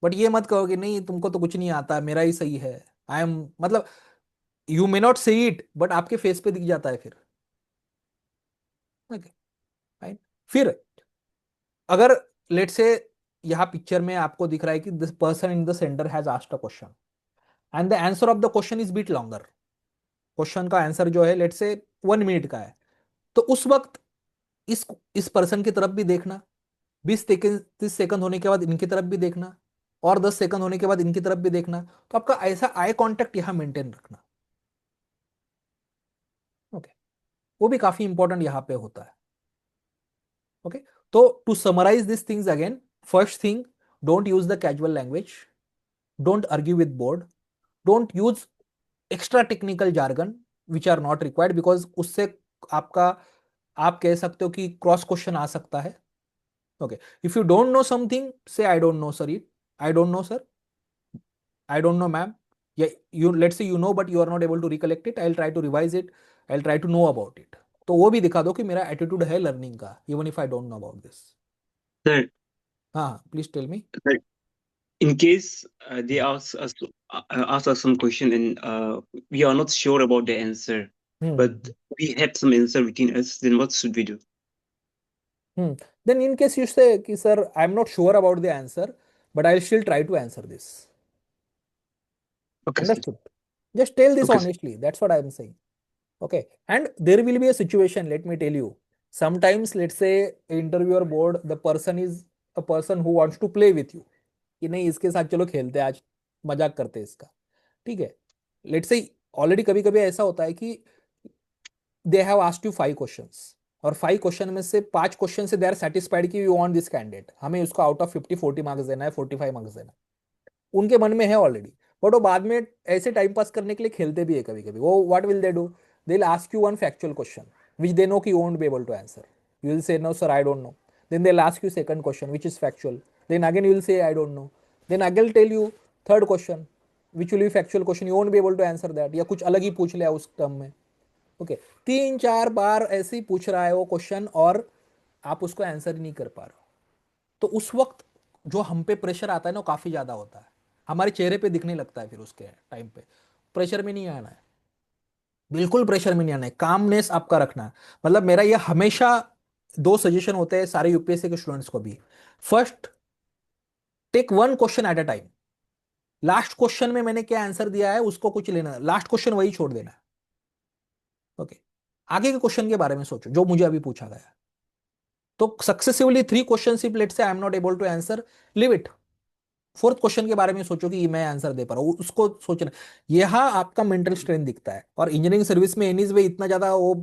Speaker 1: But ये मत कहो कि नहीं तुमको तो कुछ नहीं आता, मेरा ही सही है, आई एम, मतलब यू मे नॉट से इट बट आपके फेस पे दिख जाता है फिर. Okay, fine. फिर अगर लेट से यहां पिक्चर में आपको दिख रहा है कि this person in the centre has asked a question and the answer of the question is bit longer. Question का आंसर जो है लेट से 1 मिनट का है, तो उस वक्त इस पर्सन की तरफ भी देखना, 20 सेकंड 30 सेकंड होने के बाद इनकी तरफ भी देखना, और 10 सेकंड होने के बाद इनकी तरफ भी देखना. तो आपका ऐसा आई कांटेक्ट यहां मेंटेन रखना. ओके, वो भी काफी इंपॉर्टेंट यहां पे होता है. ओके, तो to summarise this things again, first thing, don't use the casual language, don't argue with board, don't use extra technical jargon which are not required, because उससे आपका, आप कह सकते हो कि क्रॉस क्वेश्चन आ सकता है. Okay, if you don't know something, say I don't know sir, it I don't know sir, I don't know ma'am, या you let's say you know but you are not able to recollect it, I will try to revise it, I will try to know about it. तो वो भी दिखा दो कि मेरा attitude है learning का, even if I don't know about this.
Speaker 2: Sir,
Speaker 1: हाँ, please tell me.
Speaker 2: sir, in case they ask us some question and we are not sure about the answer, but we have some answer within us, then what should we do?
Speaker 1: Then in case you say कि sir I am not sure about the answer but I will still try to answer this.
Speaker 2: Okay, sir.
Speaker 1: Understood? Just tell this
Speaker 2: Okay, sir.
Speaker 1: honestly. That's what I am saying. Okay. And there will be a situation, let me tell you. Sometimes, let's say, interviewer board, the person is a person who wants to play with you. कि नहीं इसके साथ चलो खेलते हैं आज, मजाक करते हैं इसका. ठीक है. लेट्स से ऑलरेडी कभी कभी ऐसा होता है कि they have asked you 5 questions और 5 क्वेश्चन में से 5 क्वेश्चन से दे आर सेटिस्फाइड कि वी वांट दिस कैंडिडेट, हमें उसको आउट ऑफ 50 40 मार्क्स देना है, 45 मार्क्स देना है, उनके मन में है ऑलरेडी, बट वो बाद में ऐसे टाइम पास करने के लिए खेलते भी है कभी कभी। वो what will they do, they will ask you one factual question which they know कि you won't be able to answer, you will say no sir I don't know, then they'll ask you second question which is factual, then again you will say I don't know, then again tell you third question which will be factual question, you won't be able to answer that, या कुछ अलग ही पूछ लिया उस term में। Okay, 3 4 बार ऐसे ही पूछ रहा है वो क्वेश्चन और आप उसको आंसर ही नहीं कर पा रहे हो, तो उस वक्त जो हम पे प्रेशर आता है ना काफी ज्यादा होता है, हमारे चेहरे पे दिखने लगता है। फिर उसके टाइम पे प्रेशर में नहीं आना है, बिल्कुल प्रेशर में नहीं आना है, कामनेस आपका रखना है। मतलब मेरा ये हमेशा 2 सजेशन होते हैं सारे यूपीएससी के स्टूडेंट्स को भी। First, take one question at a time. Last question में मैंने क्या आंसर दिया है उसको कुछ लेना, लास्ट क्वेश्चन वही छोड़ देना है। ओके, आगे के क्वेश्चन के बारे में सोचो जो मुझे अभी पूछा गया। तो successively 3 question if let say I am not able to answer, leave it. 4th question के बारे में सोचो कि मैं आंसर दे पा रहा हूं, उसको सोचना। यह आपका मेंटल स्ट्रेंथ दिखता है। और इंजीनियरिंग सर्विस में एनीज वे इतना ज्यादा वो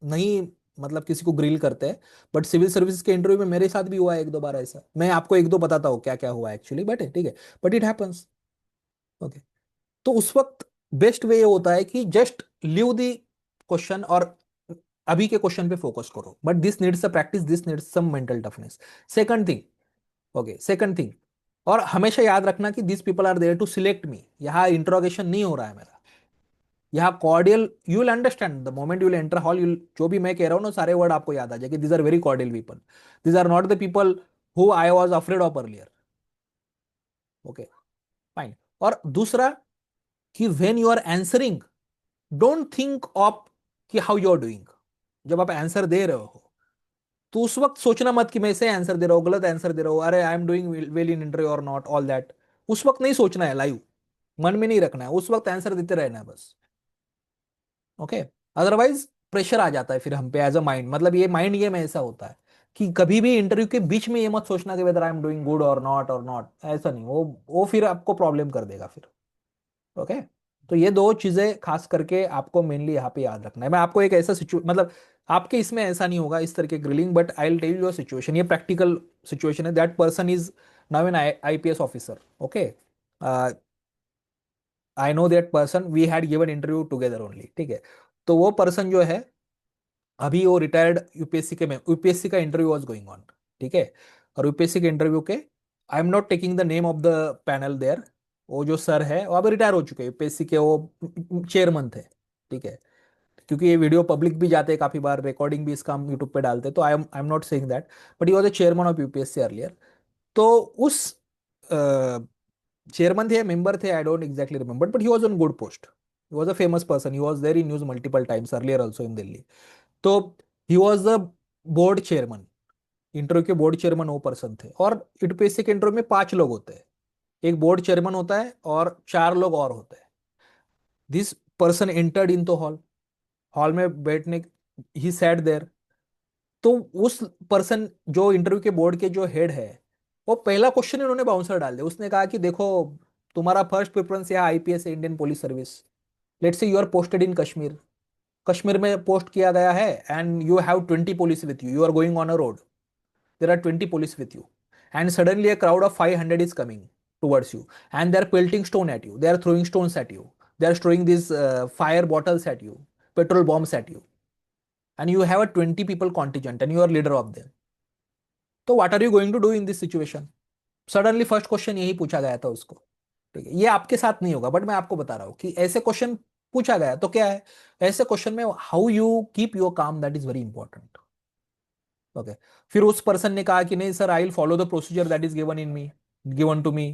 Speaker 1: नहीं, मतलब किसी को ग्रिल करते हैं, बट सिविल सर्विस के इंटरव्यू में मेरे साथ भी हुआ है 1 2 बार ऐसा। मैं आपको 1 2 बताता हूँ क्या क्या हुआ एक्चुअली, बट ठीक है, बट इट हैपन्स। ओके, तो उस वक्त बेस्ट वे ये होता है कि जस्ट लीव द क्वेश्चन और अभी के क्वेश्चन पे फोकस करो, but this needs a practice, this needs some mental toughness. Second thing, okay second thing, और हमेशा याद रखना कि this people are there to select me. यहां इंट्रोगेशन नहीं हो रहा है मेरा, यहाँ cordial, you will understand the moment you will enter hall, you जो भी मैं कह रहा हूँ ना सारे वर्ड आपको याद आ जाएंगे। These are very cordial people, these are not the people who I was afraid of earlier. Okay fine. और दूसरा कि when you are answering, don't think of कि हाउ यू आर डूइंग। जब आप आंसर दे रहे हो तो उस वक्त सोचना मत कि मैं सही आंसर दे रहा हूँ गलत आंसर दे रहा हूँ, अरे I am doing well in interview और नॉट, ऑल दैट। उस वक्त नहीं सोचना है, लाइव मन में नहीं रखना है, उस वक्त आंसर देते रहना है बस। ओके, अदरवाइज प्रेशर आ जाता है फिर हम पे एज अ माइंड। मतलब ये माइंड गेम ऐसा होता है कि कभी भी इंटरव्यू के बीच में ये मत सोचना कि whether I am doing good और नॉट, ऐसा नहीं, वो फिर आपको प्रॉब्लम कर देगा फिर। ओके, तो ये 2 चीजें खास करके आपको मेनली यहाँ पे याद रखना है। मैं आपको एक ऐसा मतलब आपके इसमें ऐसा नहीं होगा इस तरह के grilling, but I will tell you situation, ये प्रैक्टिकल सिचुएशन है। That person is now an IPS officer. Okay, I know that person, we had given interview together only. ठीक है, तो वो पर्सन जो है अभी वो रिटायर्ड यूपीएससी के में, यूपीएससी का इंटरव्यू वाज गोइंग ऑन। ठीक है, और यूपीएससी के इंटरव्यू के, I am not taking the name of the panel there, वो जो सर है वो अब रिटायर हो चुके हैं यूपीएससी के, वो चेयरमैन थे। ठीक है, क्योंकि ये वीडियो पब्लिक भी जाते हैं काफी बार, रिकॉर्डिंग भी इसका हम यूट्यूब पे डालते हैं, तो I am not saying that, but he was the chairman of UPSC earlier. तो उस चेयरमैन थे, मेंबर थे, I don't exactly remember, but he was on good post, he was a famous person, he was there in news multiple times earlier also in Delhi. तो he was the board chairman, interview के board chairman वो person थे। और UPSC के interview में 5 लोग होते हैं, एक बोर्ड चेयरमैन होता है और 4 लोग और होते हैं। दिस पर्सन एंटर्ड इन तो हॉल, हॉल में बैठने, ही सैट देयर। तो उस पर्सन जो इंटरव्यू के बोर्ड के जो हेड है, वो पहला क्वेश्चन उन्होंने बाउंसर डाल दिया। उसने कहा कि देखो तुम्हारा फर्स्ट प्रेफरेंस यहाँ आईपीएस है, Indian police service, let's say you are posted in Kashmir, Kashmir में पोस्ट किया गया है, and you have 20 police with you, you are going on a road, there are 20 police with you, and suddenly a crowd of 500 is coming towards you, and they are pelting stone at you, they are throwing stones at you, they are throwing these fire bottles at you, petrol bombs at you, and you have a 20 people contingent and you are leader of them. तो what are you going to do in this situation? Suddenly first question यही पूछा गया था उसको। ठीक है, ये आपके साथ नहीं होगा, बट मैं आपको बता रहा हूं कि ऐसे क्वेश्चन पूछा गया तो क्या है, ऐसे क्वेश्चन में how you keep your calm, that is very important. Okay, फिर उस पर्सन ने कहा कि नहीं sir I will follow the procedure that is given to me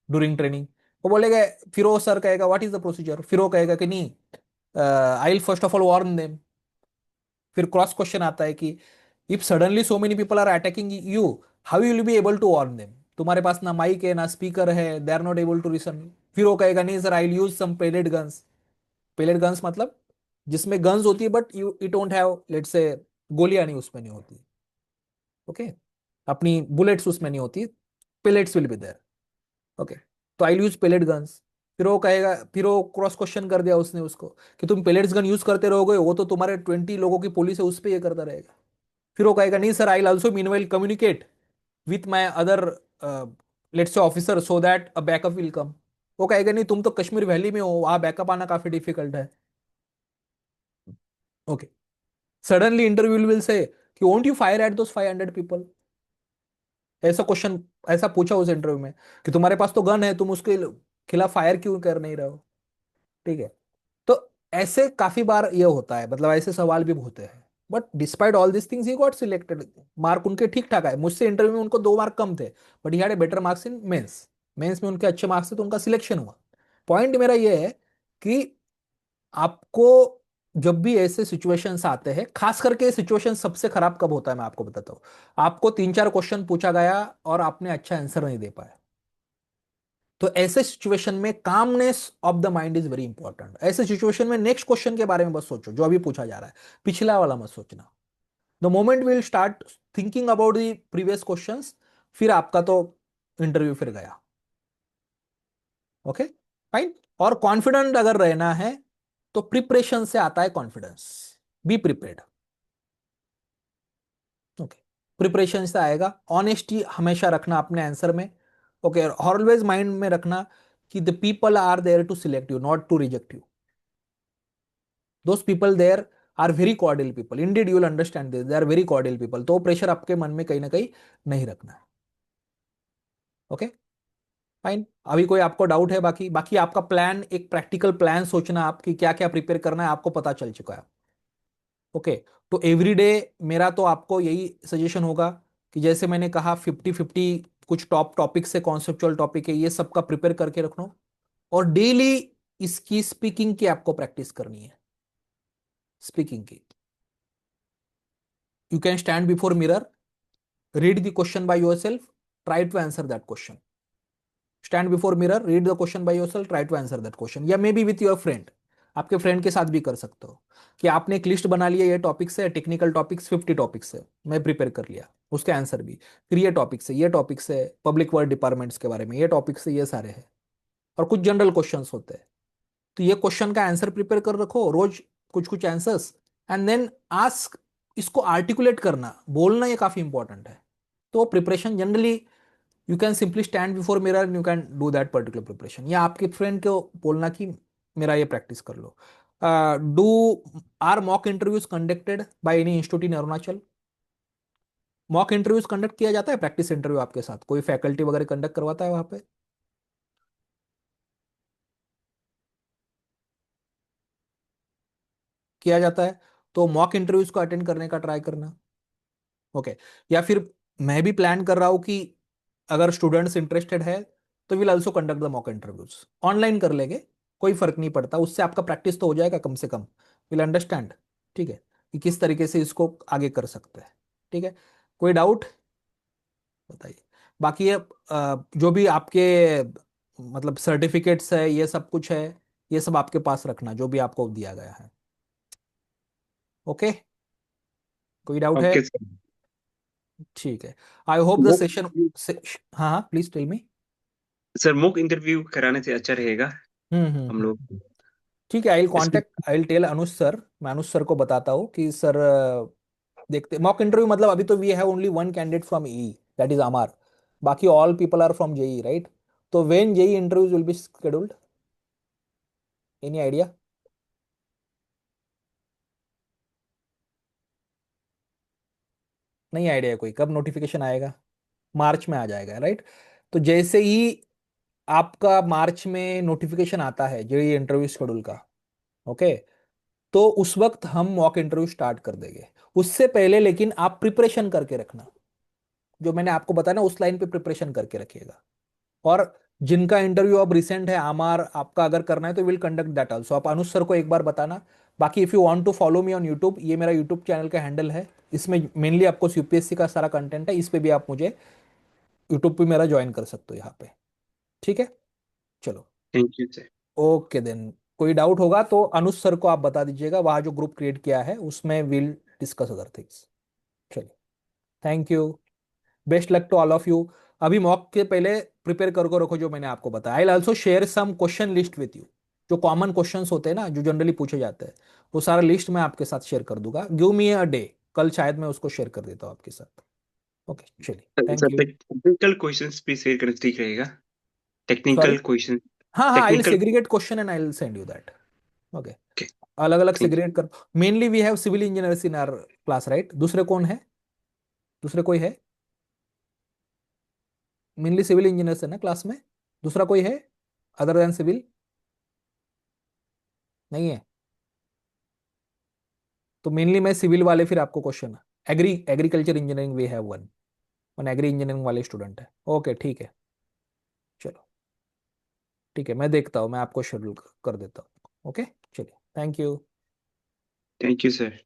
Speaker 1: during training. वो बोलेगा, फिर वो सर कहेगा व्हाट इज द प्रोसीजर, फिर वो कहेगा कि नहीं I will first of all warn them. फिर क्रॉस क्वेश्चन आता है कि if suddenly so many people are attacking you, how will you be able to warn them, तुम्हारे पास ना माइक है ना स्पीकर है, they are not able to listen. फिर वो कहेगा नहीं sir I will use some pellet guns. Pellet guns मतलब जिसमें गन्स होती है but you it don't have, let's say गोलियां नहीं उसमें नहीं होती। ओके, अपनी बुलेट्स उसमें नहीं होती, pellets will be there. Okay, तो आई यूज पेलेट गन्स। फिर वो कहेगा, फिर वो क्रॉस क्वेश्चन कर दिया उसने उसको कि तुम पेलेट्स गन यूज करते रहोगे, वो तो तुम्हारे 20 लोगों की पुलिस है उस पर ये करता रहेगा। फिर वो कहेगा नहीं sir, I will also meanwhile communicate with my other let's say officer so that a backup will come. वो कहेगा नहीं, तुम तो कश्मीर वैली में हो, वहां बैकअप आना काफी डिफिकल्ट है। Okay, suddenly interview will say कि won't you fire at those 500 people. ऐसा क्वेश्चन ऐसा पूछा उस इंटरव्यू में कि तुम्हारे पास तो गन है, तुम उसके खिलाफ फायर क्यों कर नहीं रहे हो। ठीक है, तो ऐसे काफी बार ये होता है, मतलब ऐसे सवाल भी होते हैं। But despite all this things he got selected. Mark उनके ठीक ठाक आए, मुझसे इंटरव्यू में उनको 2 मार्क कम थे, but he had a better marks in mains. Mains में उनके अच्छे मार्क्स थे तो उनका सिलेक्शन हुआ। पॉइंट मेरा ये है कि आपको जब भी ऐसे सिचुएशंस आते हैं, खास करके सिचुएशन सबसे खराब कब होता है मैं आपको बताता हूं। आपको 3-4 क्वेश्चन पूछा गया और आपने अच्छा आंसर नहीं दे पाया, तो ऐसे सिचुएशन में calmness of the mind is very important. ऐसे सिचुएशन में नेक्स्ट क्वेश्चन के बारे में बस सोचो जो अभी पूछा जा रहा है, पिछला वाला मत सोचना। The moment will start thinking about the previous questions, फिर आपका तो इंटरव्यू फिर गया। Okay, fine. और कॉन्फिडेंट अगर रहना है तो प्रिपरेशन से आता है confidence. Be prepared. Okay, preparation से आएगा। ऑनेस्टी हमेशा रखना अपने आंसर में। ओके, ऑलवेज माइंड में रखना कि the people are there to select you, not to reject you. Those people there are very cordial people, indeed you will understand this, they are very cordial people. तो pressure आपके मन में कहीं ना कहीं नहीं रखना है। Okay, fine. अभी कोई आपको डाउट है? बाकी बाकी आपका प्लान, एक प्रैक्टिकल प्लान सोचना आपकी क्या क्या प्रिपेयर करना है आपको पता चल चुका है। ओके, तो एवरीडे मेरा तो आपको यही सजेशन होगा कि जैसे मैंने कहा 50-50 कुछ टॉप टॉपिक से कॉन्सेप्चुअल टॉपिक है, ये सबका प्रिपेयर करके रखना। और डेली इसकी स्पीकिंग की आपको प्रैक्टिस करनी है। स्पीकिंग की, you can stand before mirror, read the question by yourself, try to answer that question. Stand before mirror, read the question by yourself, try to answer that question. या may be with your friend, आपके friend के साथ भी कर सकते हो कि आपने एक लिस्ट बना लिया, ये टॉपिक्स है, टेक्निकल टॉपिक्स 50 टॉपिक्स है, मैं प्रिपेयर कर लिया उसके आंसर भी। फिर ये टॉपिक्स है, ये टॉपिक्स है पब्लिक वर्क डिपार्टमेंट्स के बारे में, ये टॉपिक्स है, ये सारे हैं। और कुछ जनरल क्वेश्चंस होते हैं, तो ये क्वेश्चन का आंसर प्रिपेयर कर रखो रोज, कुछ कुछ आंसर्स, एंड देन आस्क। इसको आर्टिकुलेट करना, बोलना, ये काफी इंपॉर्टेंट है। तो preparation generally you can simply stand before mirror and you can do that particular preparation, या आपके फ्रेंड को बोलना कि मेरा ये प्रैक्टिस कर लो। Do are mock interviews conducted by any institute in Arunachal? Mock interviews conduct किया जाता है, प्रैक्टिस इंटरव्यू आपके साथ कोई फैकल्टी वगैरह कंडक्ट करवाता है वहां पे? किया जाता है, तो मॉक इंटरव्यूज को अटेंड करने का ट्राई करना। ओके, या फिर मैं भी प्लान कर रहा हूं कि अगर स्टूडेंट्स इंटरेस्टेड है तो will also conduct the mock interviews. Online कर लेंगे, कोई फर्क नहीं पड़ता, उससे आपका प्रैक्टिस तो हो जाएगा कम से कम। विल अंडरस्टैंड, ठीक है, कि किस तरीके से इसको आगे कर सकते हैं। ठीक है, कोई डाउट बताइए। बाकी ये जो भी आपके मतलब सर्टिफिकेट्स है, ये सब कुछ है, ये सब आपके पास रखना जो भी आपको दिया गया है। ओके, कोई डाउट है?
Speaker 2: Okay sir.
Speaker 1: ठीक है, आई होप द सेशन। हाँ हाँ, please tell me.
Speaker 2: Sir mock interview कराने से अच्छा रहेगा हम लोग
Speaker 1: ठीक है, आई
Speaker 2: इसमें।
Speaker 1: Contact, I tell Anuj sir. मैं अनुज सर को बताता हूँ कि सर देखते मॉक इंटरव्यू, मतलब अभी तो we have only one candidate from E, that is Amar. बाकी all people are from JE, right? तो when JE interviews will be scheduled, any idea? नहीं आइडिया कोई, कब नोटिफिकेशन आएगा? मार्च में आ जाएगा, राइट? तो जैसे ही आपका मार्च में नोटिफिकेशन आता है जेई इंटरव्यू शेड्यूल का, ओके, तो उस वक्त हम मॉक इंटरव्यू स्टार्ट कर देंगे। उससे पहले लेकिन आप प्रिपरेशन करके रखना, जो मैंने आपको बताया ना उस लाइन पे प्रिपरेशन करके रखिएगा। और जिनका इंटरव्यू अब रिसेंट है, आमार आपका अगर करना है तो विल कंडक्ट दैट आल्सो। आप अनुज सर को एक बार बताना। बाकी if you want to follow me on YouTube, ये मेरा यूट्यूब चैनल का हैंडल है, इसमें मेनली आपको यूपीएससी का सारा कंटेंट है, इस पे भी आप मुझे यूट्यूब पे मेरा ज्वाइन कर सकते हो यहाँ पे। ठीक है, चलो,
Speaker 2: thank you sir.
Speaker 1: Okay then. कोई डाउट होगा तो अनुज सर को आप बता दीजिएगा, वहां जो ग्रुप क्रिएट किया है उसमें विल डिस्कस अदर थिंग्स। चलिए, thank you, best luck to all of you. अभी मॉक के पहले प्रिपेयर करके रखो जो मैंने आपको बताया। I also share some question list with you, जो कॉमन क्वेश्चंस होते हैं ना, जो जनरली पूछे जाते हैं, वो सारा लिस्ट मैं आपके साथ शेयर कर दूंगा। गिव मी अ डे, कल शायद मैं उसको शेयर कर देता हूँ आपके साथ। ओके चलिए, thank
Speaker 2: sir
Speaker 1: you.
Speaker 2: Technical questions भी शेयर करना ठीक रहेगा।
Speaker 1: सॉरी,
Speaker 2: टेक्निकल क्वेश्चन,
Speaker 1: हाँ हाँ, I will
Speaker 2: technical.
Speaker 1: Segregate question and I will send you that. Okay,
Speaker 2: okay,
Speaker 1: अलग अलग
Speaker 2: थैंक
Speaker 1: सेग्रीगेट कर। Mainly we have civil engineers in our class, right? दूसरे कौन है? दूसरे कोई है? मेनली सिविल इंजीनियर्स है ना क्लास में? दूसरा कोई है अदर देन सिविल? नहीं है? तो मेनली मैं सिविल वाले, फिर आपको question agriculture engineering we have one one agri engineering वाले स्टूडेंट है। ओके ठीक है, चलो ठीक है, मैं देखता हूँ, मैं आपको शेड्यूल कर देता हूँ। ओके चलिए, थैंक यू।
Speaker 2: You sir.